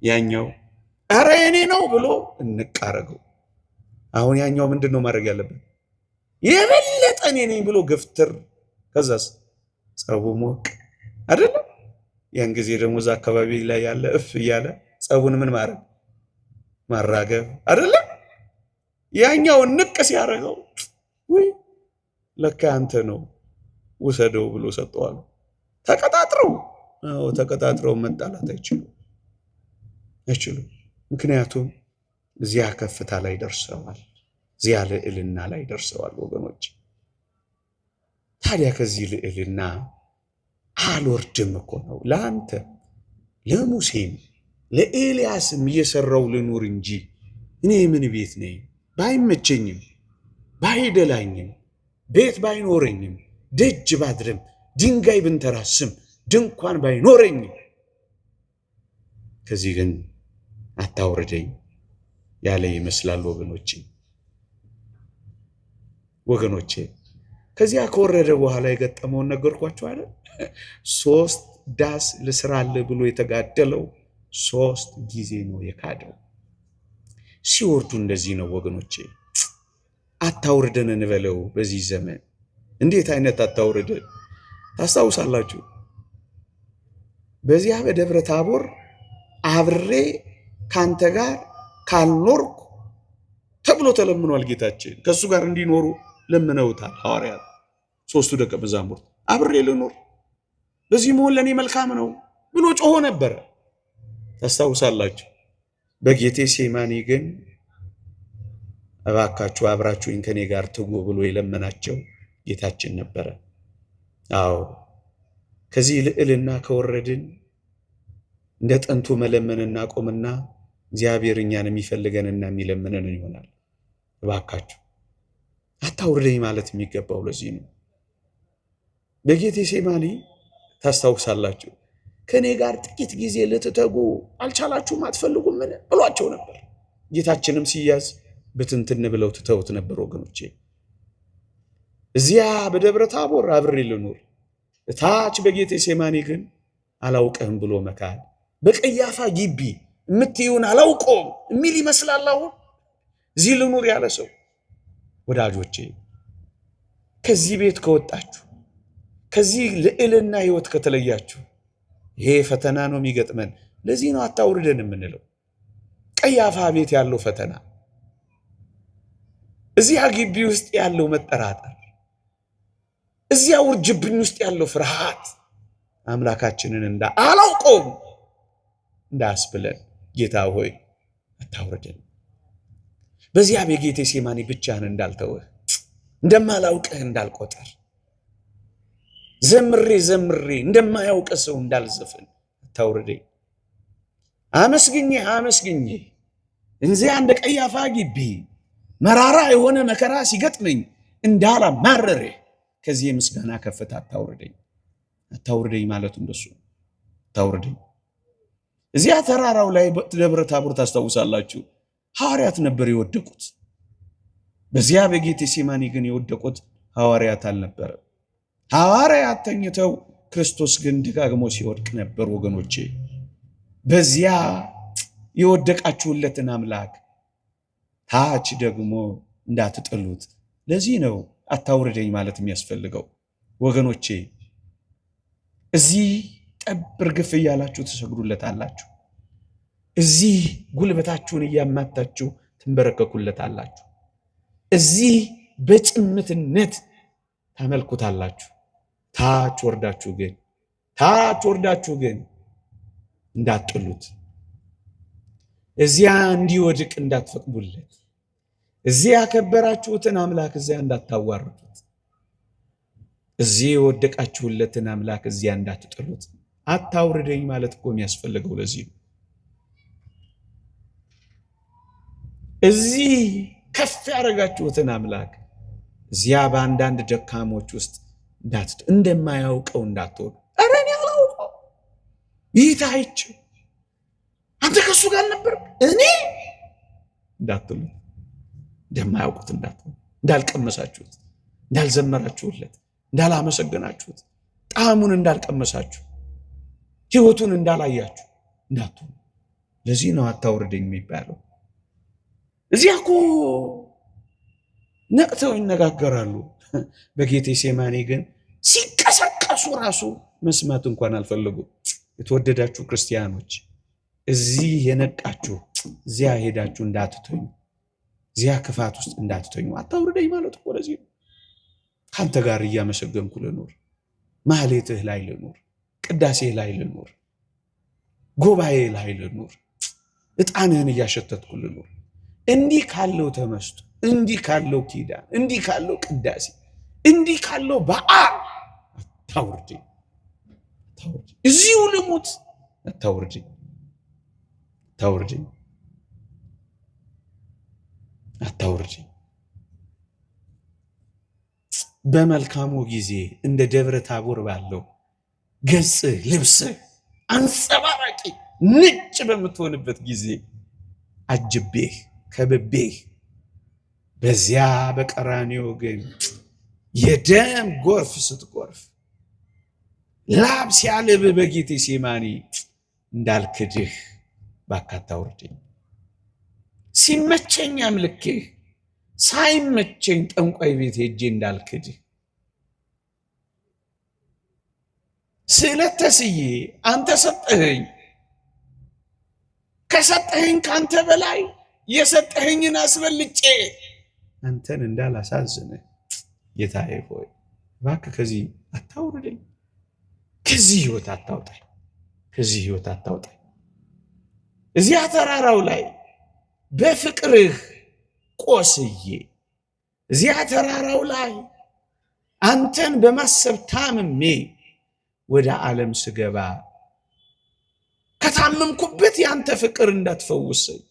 ያኛው ኧረ የኔ ነው ብሎ እንቃረገው። አሁን ያኛው ምንድን ነው ማድረግ ያለበት? የበለጠ እኔ ነኝ ብሎ ገፍትር። ከዛስ ጸቡ ሞቅ አይደለም? ያን ጊዜ ደግሞ እዛ አካባቢ ላይ ያለ እፍ እያለ ጸቡን ምን ማድረግ ማራገብ አይደለም? ያኛው ንቅ ሲያደርገው ወይ ለካ አንተ ነው ውሰደው ብሎ ሰጠዋል። ተቀጣጥረው መጣላት አይችሉም። ምክንያቱም እዚያ ከፍታ ላይ ደርሰዋል፣ እዚያ ልዕልና ላይ ደርሰዋል ወገኖች። ታዲያ ከዚህ ልዕልና አልወርድም እኮ ነው ለአንተ ለሙሴም ለኤልያስም እየሰራው ልኑር እንጂ እኔ ምን ቤት ነኝ? ባይመቸኝም ባይደላኝም ቤት ባይኖረኝም ደጅ ባድርም ድንጋይ ብንተራስም ድንኳን ባይኖረኝም ከዚህ ግን አታውርደኝ ያለ ይመስላል ወገኖቼ። ከዚያ ከወረደ በኋላ የገጠመውን ነገርኳችሁ አይደል? 3 ዳስ ልስራልህ ብሎ የተጋደለው 3 ጊዜ ነው የካደው። ሲወርዱ እንደዚህ ነው ወገኖቼ። አታውርደን እንበለው በዚህ ዘመን። እንዴት አይነት አታውርደን ታስታውሳላችሁ? በዚያ በደብረ ታቦር አብሬ ካንተ ጋር ካልኖርኩ ተብሎ ተለምኗል ጌታችን። ከእሱ ጋር እንዲኖሩ ለምነውታል ሐዋርያት ሦስቱ ደቀ መዛሙርት። አብሬ ልኖር በዚህ መሆን ለእኔ መልካም ነው ብሎ ጮሆ ነበረ። ታስታውሳላችሁ? በጌቴ ሴማኒ ግን እባካችሁ አብራችሁኝ ከኔ ጋር ትጉ ብሎ የለመናቸው ጌታችን ነበረ። አዎ ከዚህ ልዕልና ከወረድን እንደ ጥንቱ መለመንና ቆምና እግዚአብሔር እኛን የሚፈልገንና የሚለምነን ይሆናል። እባካችሁ አታውርደኝ ማለት የሚገባው ለዚህ ነው። በጌቴ ሴማኒ ታስታውሳላችሁ? ከኔ ጋር ጥቂት ጊዜ ልትተጉ አልቻላችሁም አትፈልጉም ምን ብሏቸው ነበር። ጌታችንም ሲያዝ በትንትን ብለው ትተውት ነበር ወገኖቼ። እዚያ በደብረ ታቦር አብሬ ልኖር፣ እታች በጌቴ ሴማኒ ግን አላውቅህም ብሎ መካድ። በቀያፋ ግቢ የምትይውን አላውቀውም የሚል ይመስላል። አሁን እዚህ ልኑር ያለ ሰው ወዳጆቼ፣ ከዚህ ቤት ከወጣችሁ፣ ከዚህ ልዕልና ህይወት ከተለያችሁ ይሄ ፈተና ነው የሚገጥመን። ለዚህ ነው አታውርደን የምንለው። ቀያፋ ቤት ያለው ፈተና፣ እዚያ ግቢ ውስጥ ያለው መጠራጠር፣ እዚያ ውርጅብኝ ውስጥ ያለው ፍርሃት አምላካችንን አላውቀውም እንዳያስብለን ጌታ ሆይ አታውርደን። በዚያ በጌቴ ሴማኒ ብቻህን እንዳልተውህ እንደማላውቅህ እንዳልቆጠር ዘምሬ እንደማያውቅ ሰው እንዳልዘፍን አታውርደኝ። አመስግኜ እንዚያ እንደ ቀያፋ ግቢ መራራ የሆነ መከራ ሲገጥመኝ እንዳላማረረ ከዚህ የምስጋና ከፍታ አታውርደኝ ማለቱ እንደሱ አታውርደኝ። እዚያ ተራራው ላይ ደብረ ታቦር ታስታውሳላችሁ? ሐዋርያት ነበር የወደቁት። በዚያ በጌቴ ሴማኒ ግን የወደቁት ሐዋርያት አልነበረ። ሐዋርያት ተኝተው ክርስቶስ ግን ደጋግሞ ሲወድቅ ነበር ወገኖቼ። በዚያ የወደቃችሁለትን አምላክ ታች ደግሞ እንዳትጥሉት። ለዚህ ነው አታውርደኝ ማለት የሚያስፈልገው ወገኖቼ። እዚህ ጠብር ግፍ እያላችሁ ትሰግዱለታላችሁ። እዚህ ጉልበታችሁን እያማታችሁ ትንበረከኩለታላችሁ። እዚህ በጭምትነት ታመልኩታላችሁ። ታች ወርዳችሁ ግን እንዳትጥሉት፣ እዚያ እንዲወድቅ እንዳትፈቅዱለት፣ እዚያ ያከበራችሁትን አምላክ እዚያ እንዳታዋርዱት፣ እዚህ የወደቃችሁለትን አምላክ እዚያ እንዳትጥሉት። አታውርደኝ ማለት እኮ የሚያስፈልገው ለዚህ ነው። እዚህ ከፍ ያደረጋችሁትን አምላክ እዚያ በአንዳንድ ደካሞች ውስጥ እንደማያውቀው እንዳትሆኑ። ኧረ እኔ አላውቀው ይታይችው አንተ ከሱ ጋር ነበር እኔ እንዳትሉ፣ እንደማያውቁት እንዳትሆኑ፣ እንዳልቀመሳችሁት፣ እንዳልዘመራችሁለት፣ እንዳላመሰገናችሁት፣ ጣዕሙን እንዳልቀመሳችሁ፣ ህይወቱን እንዳላያችሁ እንዳትሆኑ። ለዚህ ነው አታውርደኝ የሚባለው። እዚያ እኮ ነቅተው ይነጋገራሉ። በጌቴ ሴማኒ ግን ሲቀሰቀሱ ራሱ መስማት እንኳን አልፈለጉም። የተወደዳችሁ ክርስቲያኖች እዚህ የነቃችሁ እዚያ ሄዳችሁ እንዳትተኙ፣ እዚያ ክፋት ውስጥ እንዳትተኙ። አታውርደኝ ማለት እኮ ለዚህ ነው። ካንተ ጋር እያመሰገንኩ ልኖር፣ ማህሌትህ ላይ ልኖር፣ ቅዳሴህ ላይ ልኖር፣ ጉባኤ ላይ ልኖር፣ ዕጣንህን እያሸተትኩ ልኖር። እንዲህ ካለው ተመስጦ፣ እንዲህ ካለው ኪዳን፣ እንዲህ ካለው ቅዳሴ፣ እንዲህ ካለው በዓል አታውርደኝ። እዚሁ ልሙት፣ አታውርደኝ። በመልካሙ ጊዜ እንደ ደብረ ታቦር ባለው ገጽህ ልብስህ አንጸባራቂ ነጭ በምትሆንበት ጊዜ አጅቤህ ከብቤህ፣ በዚያ በቀራንዮ ግን የደም ጎርፍ ስትጎርፍ ላብ ሲያልብ በጌቴ ሴማኒ እንዳልክድህ እባክህ አታውርደኝ። ሲመቸኝ አምልኬህ ሳይመቸኝ ጠንቋይ ቤት ሄጄ እንዳልክድ ስዕለት ተስዬ አንተ ሰጠኸኝ ከሰጠኸኝ ካንተ በላይ የሰጠኸኝን አስበልጬ አንተን እንዳላሳዝነ ጌታዬ ሆይ እባክህ ከዚህ አታውርደኝ፣ ከዚህ ህይወት አታውጣኝ፣ ከዚህ ህይወት አታውጣኝ። እዚያ ተራራው ላይ በፍቅርህ ቆስዬ እዚያ ተራራው ላይ አንተን በማሰብ ታምሜ ወደ ዓለም ስገባ ከታመምኩበት ያንተ ፍቅር እንዳትፈውሰኝ፣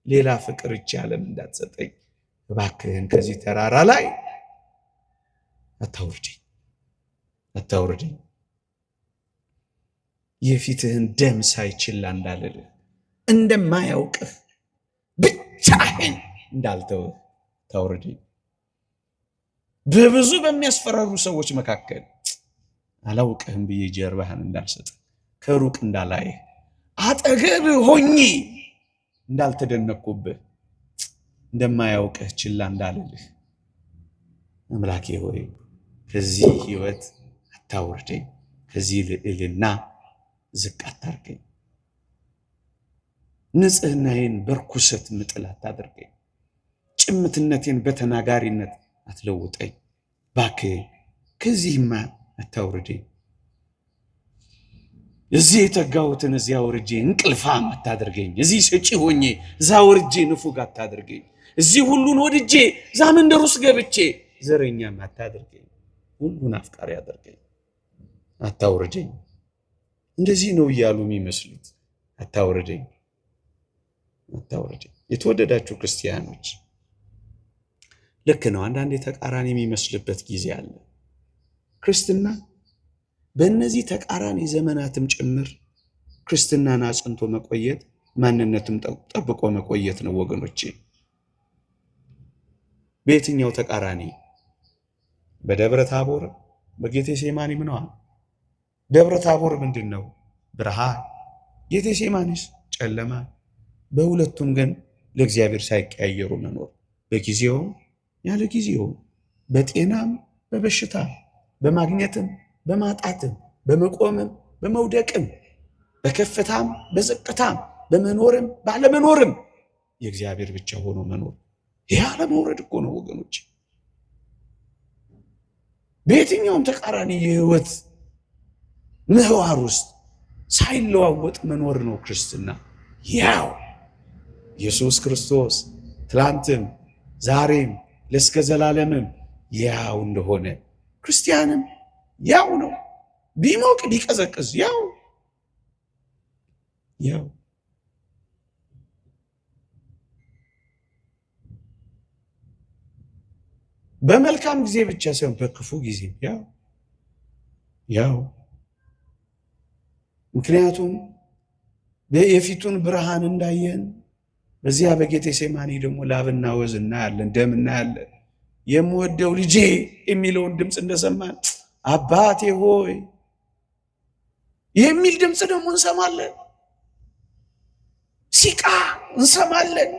ሌላ ፍቅር እቺ ዓለም እንዳትሰጠኝ እባክህን ከዚህ ተራራ ላይ አታውርደኝ፣ አታውርደኝ። የፊትህን ደም ሳይችላ እንዳልልህ እንደማያውቅህ ብቻህን እንዳልተውህ ታውርደኝ። በብዙ በሚያስፈራሩ ሰዎች መካከል አላውቅህም ብዬ ጀርባህን እንዳልሰጥ ከሩቅ እንዳላይህ አጠገብህ ሆኜ እንዳልተደነቅኩብህ እንደማያውቅህ ችላ እንዳልልህ አምላኬ ሆይ ከዚህ ህይወት አታውርደኝ፣ ከዚህ ልዕልና ዝቅ አታርገኝ። ንጽህናዬን በርኩሰት ምጥል አታድርገኝ፣ ጭምትነቴን በተናጋሪነት አትለውጠኝ። እባክህ ከዚህማ አታውርደኝ። እዚህ የተጋሁትን እዚያ ወርጄ እንቅልፋም አታድርገኝ። እዚህ ሰጪ ሆኜ እዛ ወርጄ ንፉግ አታድርገኝ። እዚህ ሁሉን ወድጄ እዛ መንደር ውስጥ ገብቼ ዘረኛም አታድርገኝ። ሁሉን አፍቃሪ አድርገኝ፣ አታውርደኝ። እንደዚህ ነው እያሉ የሚመስሉት። አታውርደኝ፣ አታውርደኝ። የተወደዳችሁ ክርስቲያኖች ልክ ነው። አንዳንድ ተቃራኒ የሚመስልበት ጊዜ አለ። ክርስትና በእነዚህ ተቃራኒ ዘመናትም ጭምር ክርስትናን አጽንቶ መቆየት ማንነትም ጠብቆ መቆየት ነው ወገኖቼ። በየትኛው ተቃራኒ? በደብረ ታቦር በጌቴሴማኒ ምንዋ? ደብረ ታቦር ምንድነው? ብርሃን። ጌቴሴማኒስ ጨለማ። በሁለቱም ግን ለእግዚአብሔር ሳይቀያየሩ መኖር፣ በጊዜውም ያለ ጊዜውም፣ በጤናም በበሽታ፣ በማግኘትም በማጣትም፣ በመቆምም በመውደቅም፣ በከፍታም በዝቅታም፣ በመኖርም ባለመኖርም የእግዚአብሔር ብቻ ሆኖ መኖር። ይህ አለመውረድ እኮ ነው ወገኖች። በየትኛውም ተቃራኒ የህይወት ምህዋር ውስጥ ሳይለዋወጥ መኖር ነው ክርስትና። ያው ኢየሱስ ክርስቶስ ትላንትም ዛሬም ለእስከ ዘላለምም ያው እንደሆነ ክርስቲያንም ያው ነው። ቢሞቅ ቢቀዘቅዝ ያው በመልካም ጊዜ ብቻ ሳይሆን በክፉ ጊዜ ያው ምክንያቱም የፊቱን ብርሃን እንዳየን በዚያ በጌቴሴማኒ ደግሞ ላብና ወዝ እናያለን፣ ደም እናያለን። የምወደው ልጄ የሚለውን ድምፅ እንደሰማን አባቴ ሆይ የሚል ድምፅ ደግሞ እንሰማለን። ሲቃ እንሰማለን፣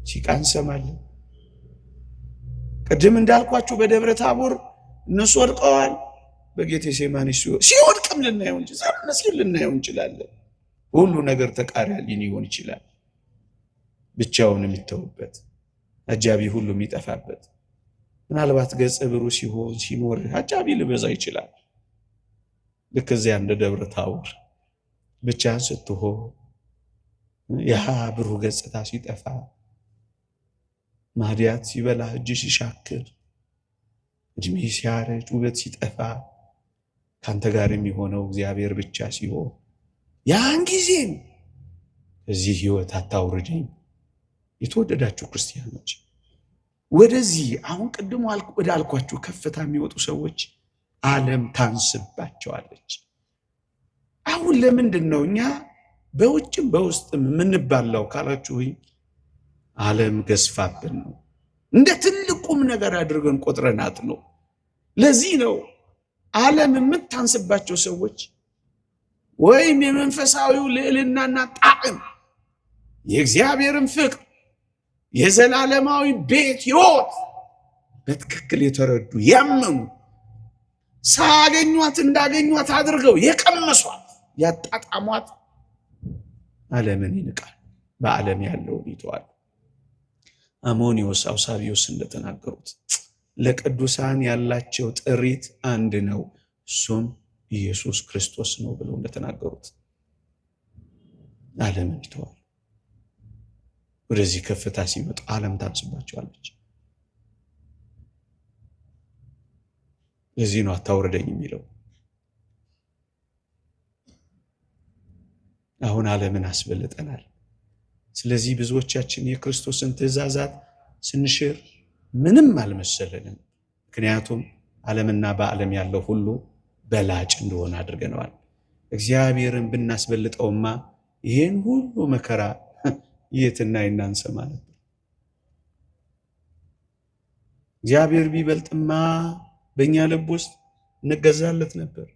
ሲቃ እንሰማለን። ቅድም እንዳልኳችሁ በደብረ ታቦር እነሱ ወድቀዋል። በጌቴሴማኒ ሲወድቅም ልናየው እንችላለን። ሁሉ ነገር ተቃራኒ ሊሆን ይችላል። ብቻውን የሚተውበት አጃቢ ሁሉ የሚጠፋበት፣ ምናልባት ገጸ ብሩ ሲሆን ሲኖር አጃቢ ሊበዛ ይችላል። ልክ እዚያ እንደ ደብረ ታቦር ብቻህን ስትሆን ያ ብሩ ገጽታ ሲጠፋ፣ ማዲያት ሲበላ እጅ ሲሻክር፣ እድሜ ሲያረጅ ውበት ሲጠፋ፣ ካንተ ጋር የሚሆነው እግዚአብሔር ብቻ ሲሆን ያን ጊዜም እዚህ ህይወት አታውርደኝ። የተወደዳችሁ ክርስቲያኖች ወደዚህ አሁን ቅድም ወዳልኳችሁ ከፍታ የሚወጡ ሰዎች ዓለም ታንስባቸዋለች። አሁን ለምንድን ነው እኛ በውጭም በውስጥም የምንባላው ካላችሁኝ፣ ዓለም ገዝፋብን ነው። እንደ ትልቁም ነገር አድርገን ቆጥረናት ነው። ለዚህ ነው ዓለም የምታንስባቸው ሰዎች ወይም የመንፈሳዊው ልዕልናና ጣዕም የእግዚአብሔርን ፍቅር የዘላለማዊ ቤት ሕይወት በትክክል የተረዱ ያመኑ ሳያገኟት እንዳገኟት አድርገው የቀመሷት ያጣጣሟት ዓለምን ይንቃል፣ በዓለም ያለውን ይተዋል። አሞኒዮስ አውሳቢዮስ እንደተናገሩት ለቅዱሳን ያላቸው ጥሪት አንድ ነው፣ እሱም ኢየሱስ ክርስቶስ ነው ብለው እንደተናገሩት ዓለምን ይተዋል። ወደዚህ ከፍታ ሲመጡ ዓለም ታንስባቸዋለች። ለዚህ ነው አታውርደኝ የሚለው። አሁን ዓለምን አስበልጠናል። ስለዚህ ብዙዎቻችን የክርስቶስን ትእዛዛት ስንሽር ምንም አልመሰለንም። ምክንያቱም ዓለምና በዓለም ያለው ሁሉ በላጭ እንደሆነ አድርገነዋል። እግዚአብሔርን ብናስበልጠውማ ይህን ሁሉ መከራ የትና እናንሰማ ነበር። እግዚአብሔር ቢበልጥማ በእኛ ልብ ውስጥ እንገዛለት ነበር፣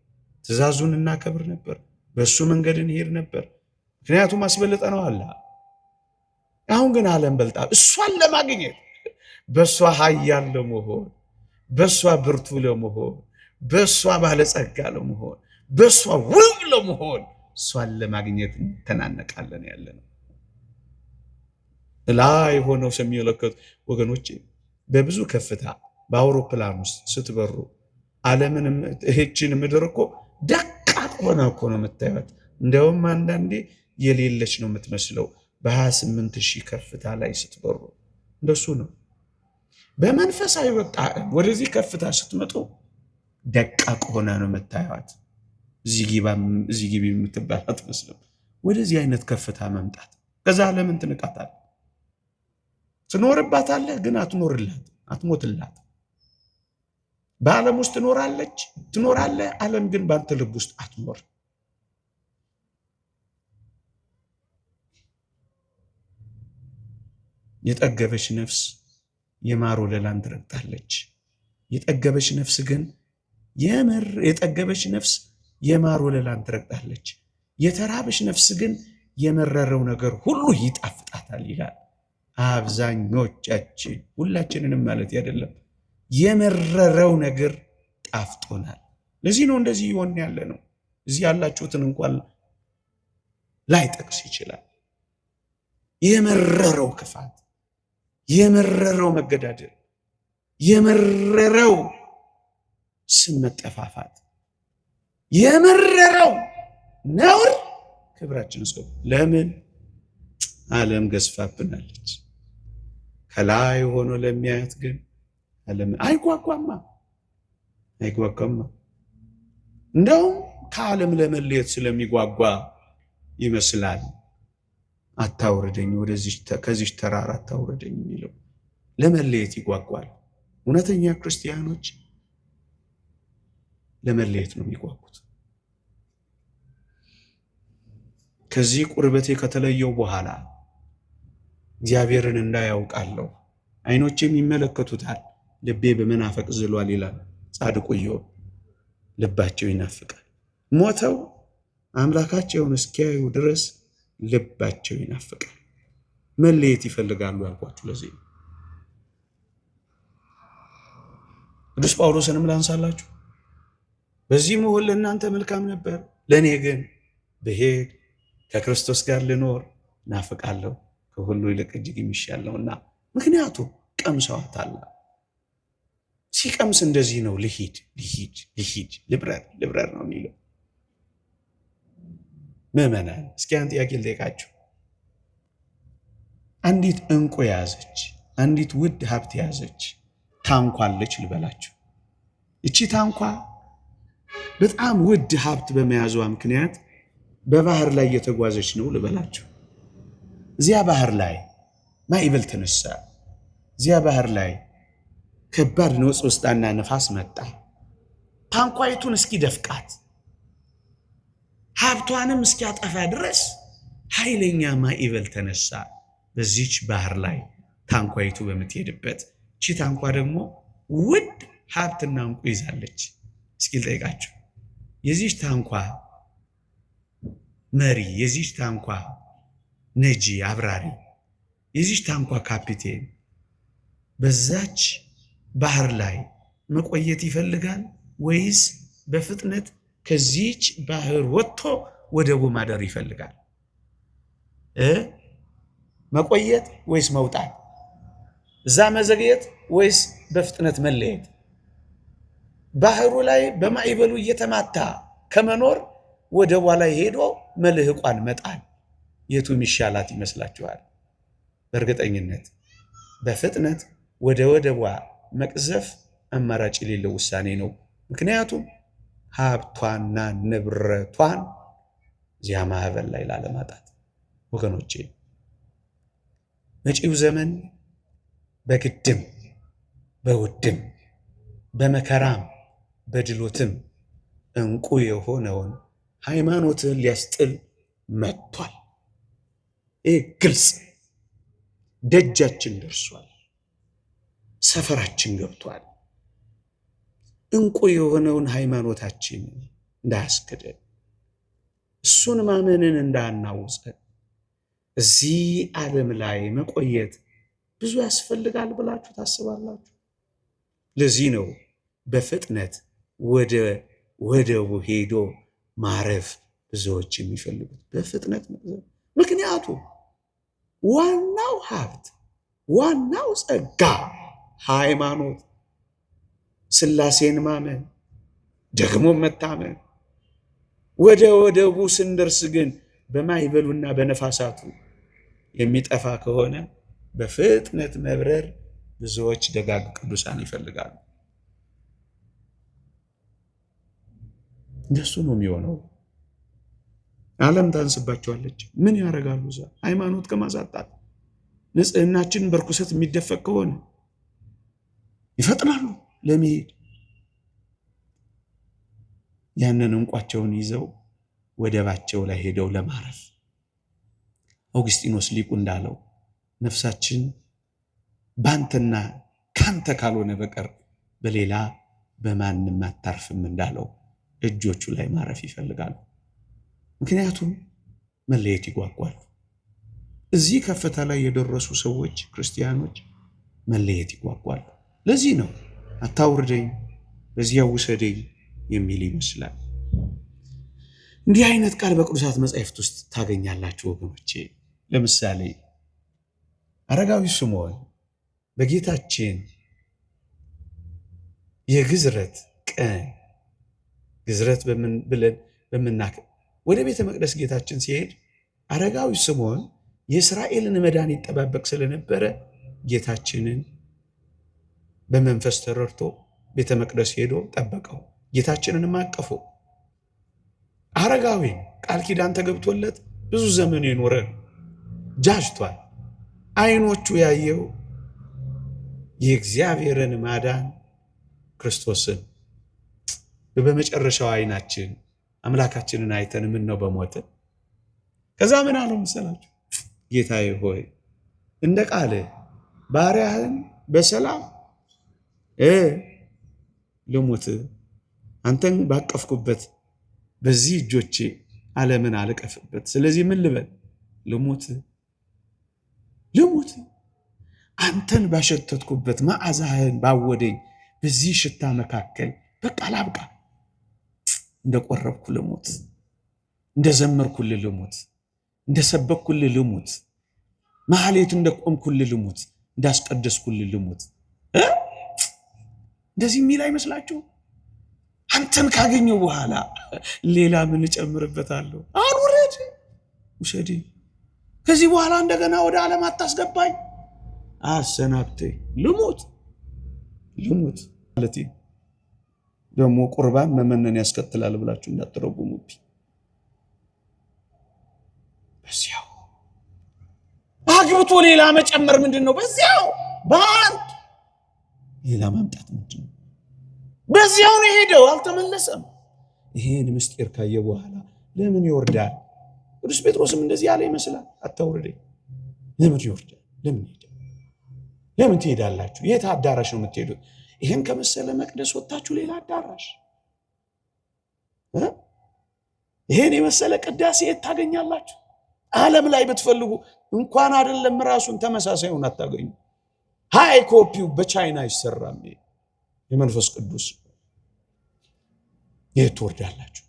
ትእዛዙን እናከብር ነበር፣ በእሱ መንገድ እንሄድ ነበር። ምክንያቱም አስበልጠነዋል። አሁን ግን ዓለም በልጣ እሷን ለማግኘት በእሷ ኃያል ለመሆን፣ በእሷ ብርቱ ለመሆን፣ በእሷ ባለጸጋ ለመሆን፣ በእሷ ውብ ለመሆን እሷን ለማግኘት እንተናነቃለን ያለ ነው። ላይ ሆነው የሚመለከቱ ወገኖቼ በብዙ ከፍታ በአውሮፕላን ውስጥ ስትበሩ ዓለምን እህችን ምድር እኮ ደቃቅ ሆነ እኮ ነው የምታዩት። እንደውም አንዳንዴ የሌለች ነው የምትመስለው። በ28,000 ከፍታ ላይ ስትበሩ እንደሱ ነው። በመንፈሳዊ ወጣ ወደዚህ ከፍታ ስትመጡ ደቃቅ ሆነ ነው የምታዩት። እዚህ ግቢ የምትባል አትመስልም። ወደዚህ አይነት ከፍታ መምጣት ከዛ ዓለምን ትንቃታለህ። ትኖርባታለህ ግን አትኖርላት፣ አትሞትላት። በዓለም ውስጥ ትኖራለህ። ዓለም ግን በአንተ ልብ ውስጥ አትኖር። የጠገበች ነፍስ የማር ወለላን ትረግጣለች። የጠገበች ነፍስ ግን የጠገበች ነፍስ የማር ወለላን ትረግጣለች። የተራበች ነፍስ ግን የመረረው ነገር ሁሉ ይጣፍጣታል ይላል። አብዛኞቻችን ሁላችንንም ማለት አይደለም፣ የመረረው ነገር ጣፍጦናል። ለዚህ ነው እንደዚህ ይሆን ያለ ነው። እዚህ ያላችሁትን እንኳን ላይጠቅስ ይችላል። የመረረው ክፋት፣ የመረረው መገዳደል፣ የመረረው ስም መጠፋፋት፣ የመረረው ነውር ክብራችን እስከ ለምን ዓለም ገዝፋብናለች። ከላይ ሆኖ ለሚያያት ግን ዓለም አይጓጓማ። እንደውም ከዓለም ለመለየት ስለሚጓጓ ይመስላል አታውርደኝ፣ ከዚህ ተራራ አታውርደኝ የሚለው ለመለየት ይጓጓል። እውነተኛ ክርስቲያኖች ለመለየት ነው የሚጓጉት። ከዚህ ቁርበቴ ከተለየው በኋላ እግዚአብሔርን እንዳያውቃለሁ፣ ዓይኖቼም ይመለከቱታል፣ ልቤ በመናፈቅ ዝሏል ይላል ጻድቁ ኢዮብ። ልባቸው ይናፍቃል። ሞተው አምላካቸውን እስኪያዩ ድረስ ልባቸው ይናፍቃል። መለየት ይፈልጋሉ ያልኳችሁ ለዚህ ነው። ቅዱስ ጳውሎስንም ላንሳላችሁ። በዚህ መሆን ለእናንተ መልካም ነበር፣ ለእኔ ግን ብሄድ ከክርስቶስ ጋር ልኖር ናፍቃለሁ፣ ከሁሉ ይልቅ እጅግ የሚሻል ነውና። ምክንያቱም ቀምሰዋታል። ሲቀምስ እንደዚህ ነው፣ ልሂድ ልብረር ነው የሚለው። ምዕመናን እስኪ አንድ ጥያቄ ልጠይቃችሁ። አንዲት ዕንቁ የያዘች አንዲት ውድ ሀብት የያዘች ታንኳ አለች ልበላችሁ። እቺ ታንኳ በጣም ውድ ሀብት በመያዟ ምክንያት በባህር ላይ እየተጓዘች ነው ልበላችሁ። እዚያ ባህር ላይ ማዕበል ተነሳ። እዚያ ባህር ላይ ከባድ ነውጽውጽታና ነፋስ መጣ። ታንኳይቱን እስኪደፍቃት ሀብቷንም እስኪያጠፋ ድረስ ኃይለኛ ማዕበል ተነሳ በዚች ባህር ላይ ታንኳይቱ በምትሄድበት። እቺ ታንኳ ደግሞ ውድ ሀብትና ዕንቁ ይዛለች። እስኪ ልጠይቃችሁ፣ የዚች ታንኳ መሪ፣ የዚች ታንኳ ነጂ አብራሪ የዚች ታንኳ ካፒቴን በዛች ባህር ላይ መቆየት ይፈልጋል ወይስ በፍጥነት ከዚች ባህር ወጥቶ ወደቡ ማደር ይፈልጋል? መቆየት ወይስ መውጣት? እዛ መዘግየት ወይስ በፍጥነት መለየት? ባህሩ ላይ በማዕበሉ እየተማታ ከመኖር ወደቧ ላይ ሄዶ መልህቋን መጣል የቱ ይሻላት ይመስላችኋል? በእርግጠኝነት በፍጥነት ወደ ወደቧ መቅዘፍ አማራጭ የሌለው ውሳኔ ነው። ምክንያቱም ሀብቷና ንብረቷን እዚያ ማዕበል ላይ ላለማጣት። ወገኖቼ መጪው ዘመን በግድም በውድም በመከራም በድሎትም እንቁ የሆነውን ሃይማኖትን ሊያስጥል መጥቷል። ይህ ግልጽ ደጃችን ደርሷል። ሰፈራችን ገብቷል። እንቁ የሆነውን ሃይማኖታችን እንዳያስክደን፣ እሱን ማመንን እንዳናውፀን፣ እዚህ ዓለም ላይ መቆየት ብዙ ያስፈልጋል ብላችሁ ታስባላችሁ? ለዚህ ነው በፍጥነት ወደ ወደቡ ሄዶ ማረፍ ብዙዎች የሚፈልጉት፣ በፍጥነት መቅዘፍ። ምክንያቱም ዋናው ሀብት፣ ዋናው ጸጋ ሃይማኖት፣ ሥላሴን ማመን ደግሞ መታመን። ወደ ወደቡ ስንደርስ ግን በማዕበሉና በነፋሳቱ የሚጠፋ ከሆነ በፍጥነት መብረር ብዙዎች ደጋግ ቅዱሳን ይፈልጋሉ። እንደሱ ነው የሚሆነው። ዓለም ታንስባቸዋለች። ምን ያደርጋሉ? እዛ ሃይማኖት ከማሳጣት ንጽህናችንን በርኩሰት የሚደፈቅ ከሆነ ይፈጥናሉ ለመሄድ። ያንን እንቋቸውን ይዘው ወደባቸው ላይ ሄደው ለማረፍ። አውግስጢኖስ ሊቁ እንዳለው ነፍሳችን ባንተና ካንተ ካልሆነ በቀር በሌላ በማንም አታርፍም እንዳለው እጆቹ ላይ ማረፍ ይፈልጋሉ። ምክንያቱም መለየት ይጓጓሉ። እዚህ ከፍታ ላይ የደረሱ ሰዎች ክርስቲያኖች መለየት ይጓጓሉ። ለዚህ ነው አታውርደኝ በዚያ ውሰደኝ የሚል ይመስላል። እንዲህ አይነት ቃል በቅዱሳት መጻሕፍት ውስጥ ታገኛላችሁ ወገኖቼ። ለምሳሌ አረጋዊ ስምዖን በጌታችን የግዝረት ቀን ግዝረት ብለን ወደ ቤተ መቅደስ ጌታችን ሲሄድ አረጋዊ ስምዖን የእስራኤልን መዳን ይጠባበቅ ስለነበረ ጌታችንን በመንፈስ ተረድቶ ቤተ መቅደስ ሄዶ ጠበቀው። ጌታችንንም አቀፈው። አረጋዊ ቃል ኪዳን ተገብቶለት ብዙ ዘመን የኖረ ጃጅቷል። አይኖቹ ያየው የእግዚአብሔርን ማዳን ክርስቶስን። በመጨረሻው አይናችን አምላካችንን አይተን ምን ነው በሞተ። ከዛ ምን አለው መሰላችሁ? ጌታዬ ሆይ እንደ ቃል ባሪያህን በሰላም ልሙት፣ አንተን ባቀፍኩበት በዚህ እጆቼ ዓለምን አልቀፍበት። ስለዚህ ምን ልበል? ልሙት። አንተን ባሸተትኩበት መዓዛህን ባወደኝ በዚህ ሽታ መካከል በቃ ላብቃ። እንደቆረብኩ ልሙት፣ እንደዘመርኩልህ ልሙት፣ እንደሰበክኩልህ ልሙት፣ ማህሌት እንደቆምኩልህ ልሙት፣ እንዳስቀደስኩልህ ልሙት። እንደዚህ የሚል አይመስላችሁ? አንተን ካገኘው በኋላ ሌላ ምን እጨምርበታለሁ? አልውረድ፣ ውሰድ። ከዚህ በኋላ እንደገና ወደ ዓለም አታስገባኝ፣ አሰናብተኝ፣ ልሙት ማለት ደግሞ ቁርባን መመነን ያስከትላል ብላችሁ እንዳትረጉሙብኝ። በዚያው አግብቶ ሌላ መጨመር ምንድን ነው? በዚያው በአንድ ሌላ ማምጣት ምንድን ነው? በዚያው ነው ሄደው አልተመለሰም። ይሄን ምስጢር ካየ በኋላ ለምን ይወርዳል? ቅዱስ ጴጥሮስም እንደዚህ ያለ ይመስላል። አታውርደኝ። ለምን ይወርዳል? ለምን ትሄዳላችሁ? የት አዳራሽ ነው የምትሄዱት? ይሄን ከመሰለ መቅደስ ወጣችሁ ሌላ አዳራሽ፣ ይሄን የመሰለ ቅዳሴ የት ታገኛላችሁ? ዓለም ላይ ብትፈልጉ እንኳን አይደለም ራሱን ተመሳሳዩን አታገኙ። ሃይ ኮፒው በቻይና ይሰራል። የመንፈስ ቅዱስ የት ትወርዳላችሁ?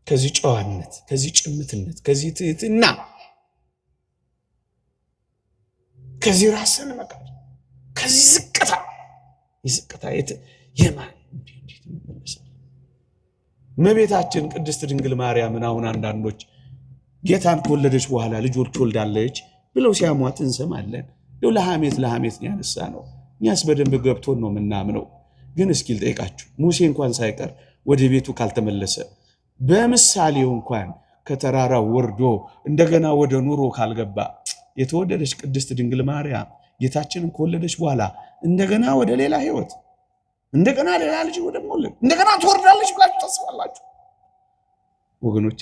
ከዚህ ጨዋነት፣ ከዚህ ጭምትነት፣ ከዚህ ትህትና፣ ከዚህ ራስን መካድ፣ ከዚህ ዝቅታ ይዝቅታ የማን እንዴት ይመለሳል? እመቤታችን ቅድስት ድንግል ማርያምን አሁን አንዳንዶች ጌታን ከወለደች በኋላ ልጆች ትወልዳለች ብለው ሲያሟት እንሰማለን። ለሐሜት ያነሳ ነው። እኛስ በደንብ ገብቶን ነው የምናምነው። ግን እስኪ ልጠይቃችሁ፣ ሙሴ እንኳን ሳይቀር ወደ ቤቱ ካልተመለሰ፣ በምሳሌው እንኳን ከተራራው ወርዶ እንደገና ወደ ኑሮ ካልገባ፣ የተወደደች ቅድስት ድንግል ማርያም ጌታችንን ከወለደች በኋላ እንደገና ወደ ሌላ ህይወት፣ እንደገና ሌላ ልጅ ወደ መውለድ እንደገና ትወርዳለች ብላችሁ ታስባላችሁ? ወገኖቼ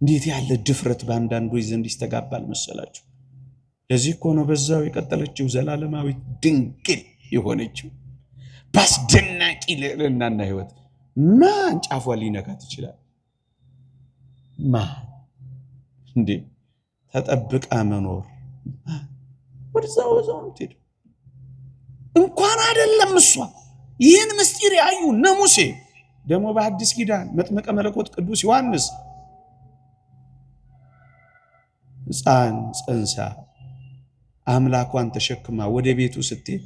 እንዴት ያለ ድፍረት በአንዳንዶች ዘንድ ይስተጋባል መሰላችሁ? ለዚህ እኮ ነው በዛው የቀጠለችው ዘላለማዊ ድንግል የሆነችው በአስደናቂ ልዕልናና ህይወት። ማን ጫፏ ሊነካት ይችላል? ማን እንዴ ተጠብቃ መኖር ወደዛው ምትሄድ እንኳን አይደለም እሷ። ይህን ምስጢር ያዩ እነ ሙሴ ደግሞ በአዲስ ኪዳን መጥምቀ መለኮት ቅዱስ ዮሐንስ ሕፃን ፀንሳ አምላኳን ተሸክማ ወደ ቤቱ ስትሄድ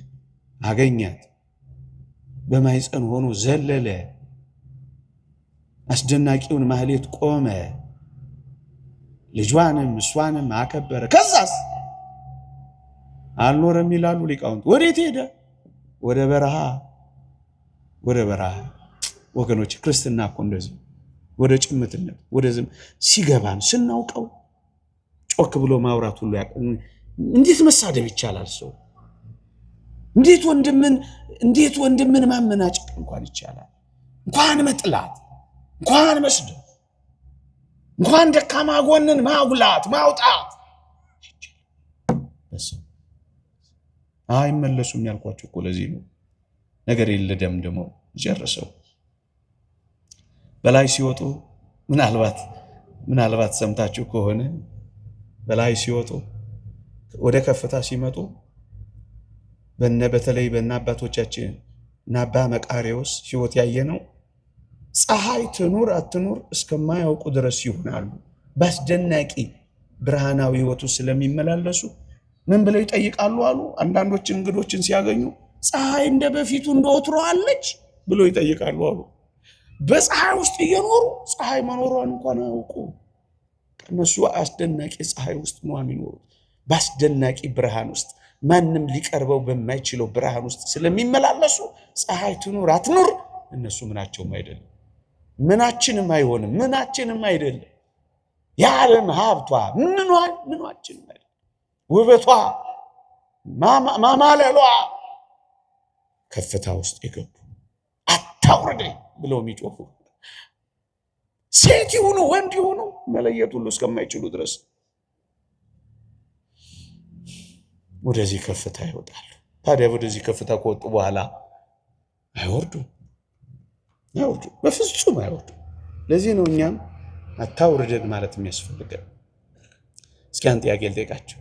አገኛት። በማይፀን ሆኖ ዘለለ። አስደናቂውን ማህሌት ቆመ። ልጇንም እሷንም አከበረ። ከዛስ አልኖረም ይላሉ ሊቃውንት። ወዴት ሄደ? ወደ በረሃ። ወገኖች ክርስትና እኮ እንደዚህ ወደ ጭምትነት ወደ ዝም ሲገባን ስናውቀው ጮክ ብሎ ማውራት ሁሉ እንዴት መሳደብ ይቻላል? ሰው እንዴት ወንድምን ማመናጨቅ እንኳን ይቻላል? እንኳን መጥላት፣ እንኳን መስደብ፣ እንኳን ደካማ ጎንን ማጉላት ማውጣት። አይመለሱም ያልኳቸው እኮ ለዚህ ነው። ነገር የለ ደምድመው ጨርሰው በላይ ሲወጡ ምናልባት ሰምታችሁ ከሆነ በላይ ሲወጡ ወደ ከፍታ ሲመጡ በተለይ በእነ አባቶቻችን እና አባ መቃርዮስ ሕይወት ያየነው ፀሐይ ትኑር አትኑር እስከማያውቁ ድረስ ይሆናሉ። በአስደናቂ ብርሃናዊ ሕይወቱ ስለሚመላለሱ ምን ብለው ይጠይቃሉ አሉ። አንዳንዶች እንግዶችን ሲያገኙ ፀሐይ እንደ በፊቱ እንደወትሮ አለች ብለው ይጠይቃሉ አሉ። በፀሐይ ውስጥ እየኖሩ ፀሐይ መኖሯን እንኳን አያውቁ። እነሱ አስደናቂ ፀሐይ ውስጥ ነው የሚኖሩት። በአስደናቂ ብርሃን ውስጥ ማንም ሊቀርበው በማይችለው ብርሃን ውስጥ ስለሚመላለሱ ፀሐይ ትኑር አትኑር እነሱ ምናቸውም አይደለም፣ ምናችንም አይሆንም፣ ምናችንም አይደለም። የዓለም ሀብቷ ምኗችንም አይደለም። ውበቷ ማማለሏ ከፍታ ውስጥ የገቡ አታውርደኝ ብለው የሚጮፉ ሴት ይሁኑ ወንድ ይሁኑ መለየት ሁሉ እስከማይችሉ ድረስ ወደዚህ ከፍታ ይወጣሉ። ታዲያ ወደዚህ ከፍታ ከወጡ በኋላ አይወርዱም፣ በፍጹም አይወርዱም። ለዚህ ነው እኛም አታውርደን ማለት የሚያስፈልገን። እስኪ አንድ ጥያቄ ልጠይቃቸው።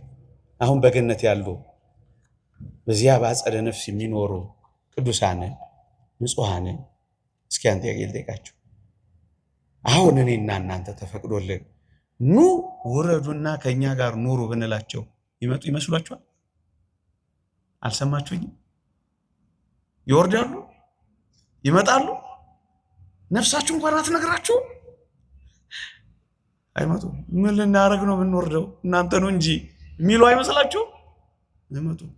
አሁን በገነት ያሉ በዚያ በአጸደ ነፍስ የሚኖሩ ቅዱሳንን ንጹሐንን እስኪ አንድ ጥያቄ ልጠይቃቸው። አሁን እኔና እናንተ ተፈቅዶልን ኑ ውረዱና ከኛ ጋር ኑሩ ብንላቸው ይመጡ ይመስሏችኋል? አልሰማችሁኝም? ይወርዳሉ? ይመጣሉ? ነፍሳችሁ እንኳን አትነግራችሁ? አይመጡም። ምን ልናደርግ ነው የምንወርደው እናንተ ነው እንጂ የሚሉ አይመስላችሁ? አይመጡም።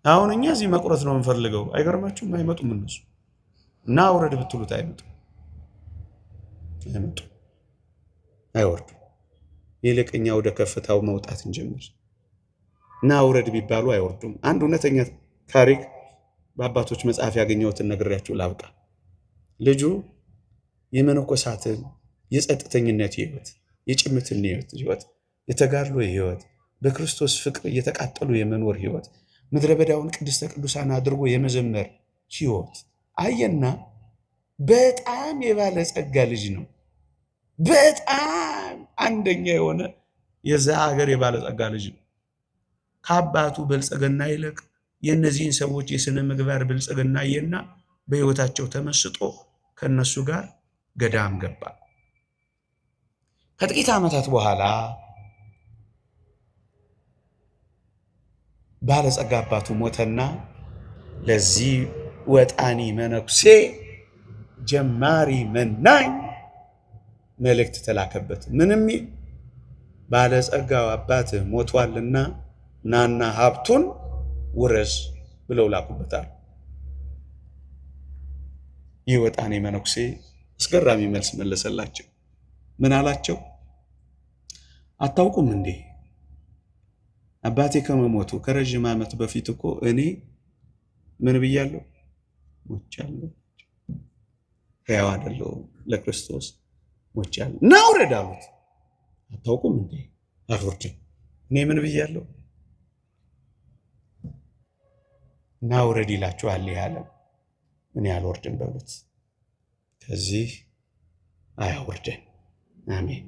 አሁን እኛ እዚህ መቁረጥ ነው የምንፈልገው። አይገርማችሁም? አይመጡም። እነሱ እና ውረድ ብትሉት አይመጡም፣ አይወርዱም። ይልቅ እኛ ወደ ከፍታው መውጣት እንጀምር እና ውረድ ቢባሉ አይወርዱም። አንድ እውነተኛ ታሪክ በአባቶች መጽሐፍ ያገኘሁትን ነግሬያችሁ ላብቃ። ልጁ የመነኮሳትን የጸጥተኝነት ህይወት፣ የጭምትነት ህይወት፣ የተጋድሎ ህይወት፣ በክርስቶስ ፍቅር እየተቃጠሉ የመኖር ህይወት፣ ምድረ በዳውን ቅድስተ ቅዱሳን አድርጎ የመዘመር ህይወት አየና በጣም የባለጸጋ ልጅ ነው። በጣም አንደኛ የሆነ የዛ ሀገር የባለጸጋ ልጅ ነው። ከአባቱ ብልጽግና ይልቅ የእነዚህን ሰዎች የሥነ ምግባር ብልጽግና አየና በሕይወታቸው ተመስጦ ከእነሱ ጋር ገዳም ገባ። ከጥቂት ዓመታት በኋላ ባለጸጋ አባቱ ሞተና ለዚህ ወጣኒ መነኩሴ ጀማሪ መናኝ መልእክት ተላከበት። ምንም ባለጸጋው አባትህ ሞቷልና ናና ሀብቱን ውረስ ብለው ላኩበታል። ይህ ወጣኔ መነኩሴ አስገራሚ መልስ መለሰላቸው። ምን አላቸው? አታውቁም እንዴ አባቴ ከመሞቱ ከረጅም ዓመት በፊት እኮ እኔ ምን ብያለሁ? ሞቻለሁ። ሕያው አይደለሁም፣ ለክርስቶስ ሞቻለሁ። ና ውረድ አሉት። አታውቁም እንዴ? አልወርድም። እኔ ምን ብያለሁ? ና ውረድ ይላችኋል ያለ እኔ አልወርድም በሉት። ከዚህ አያወርደን። አሜን።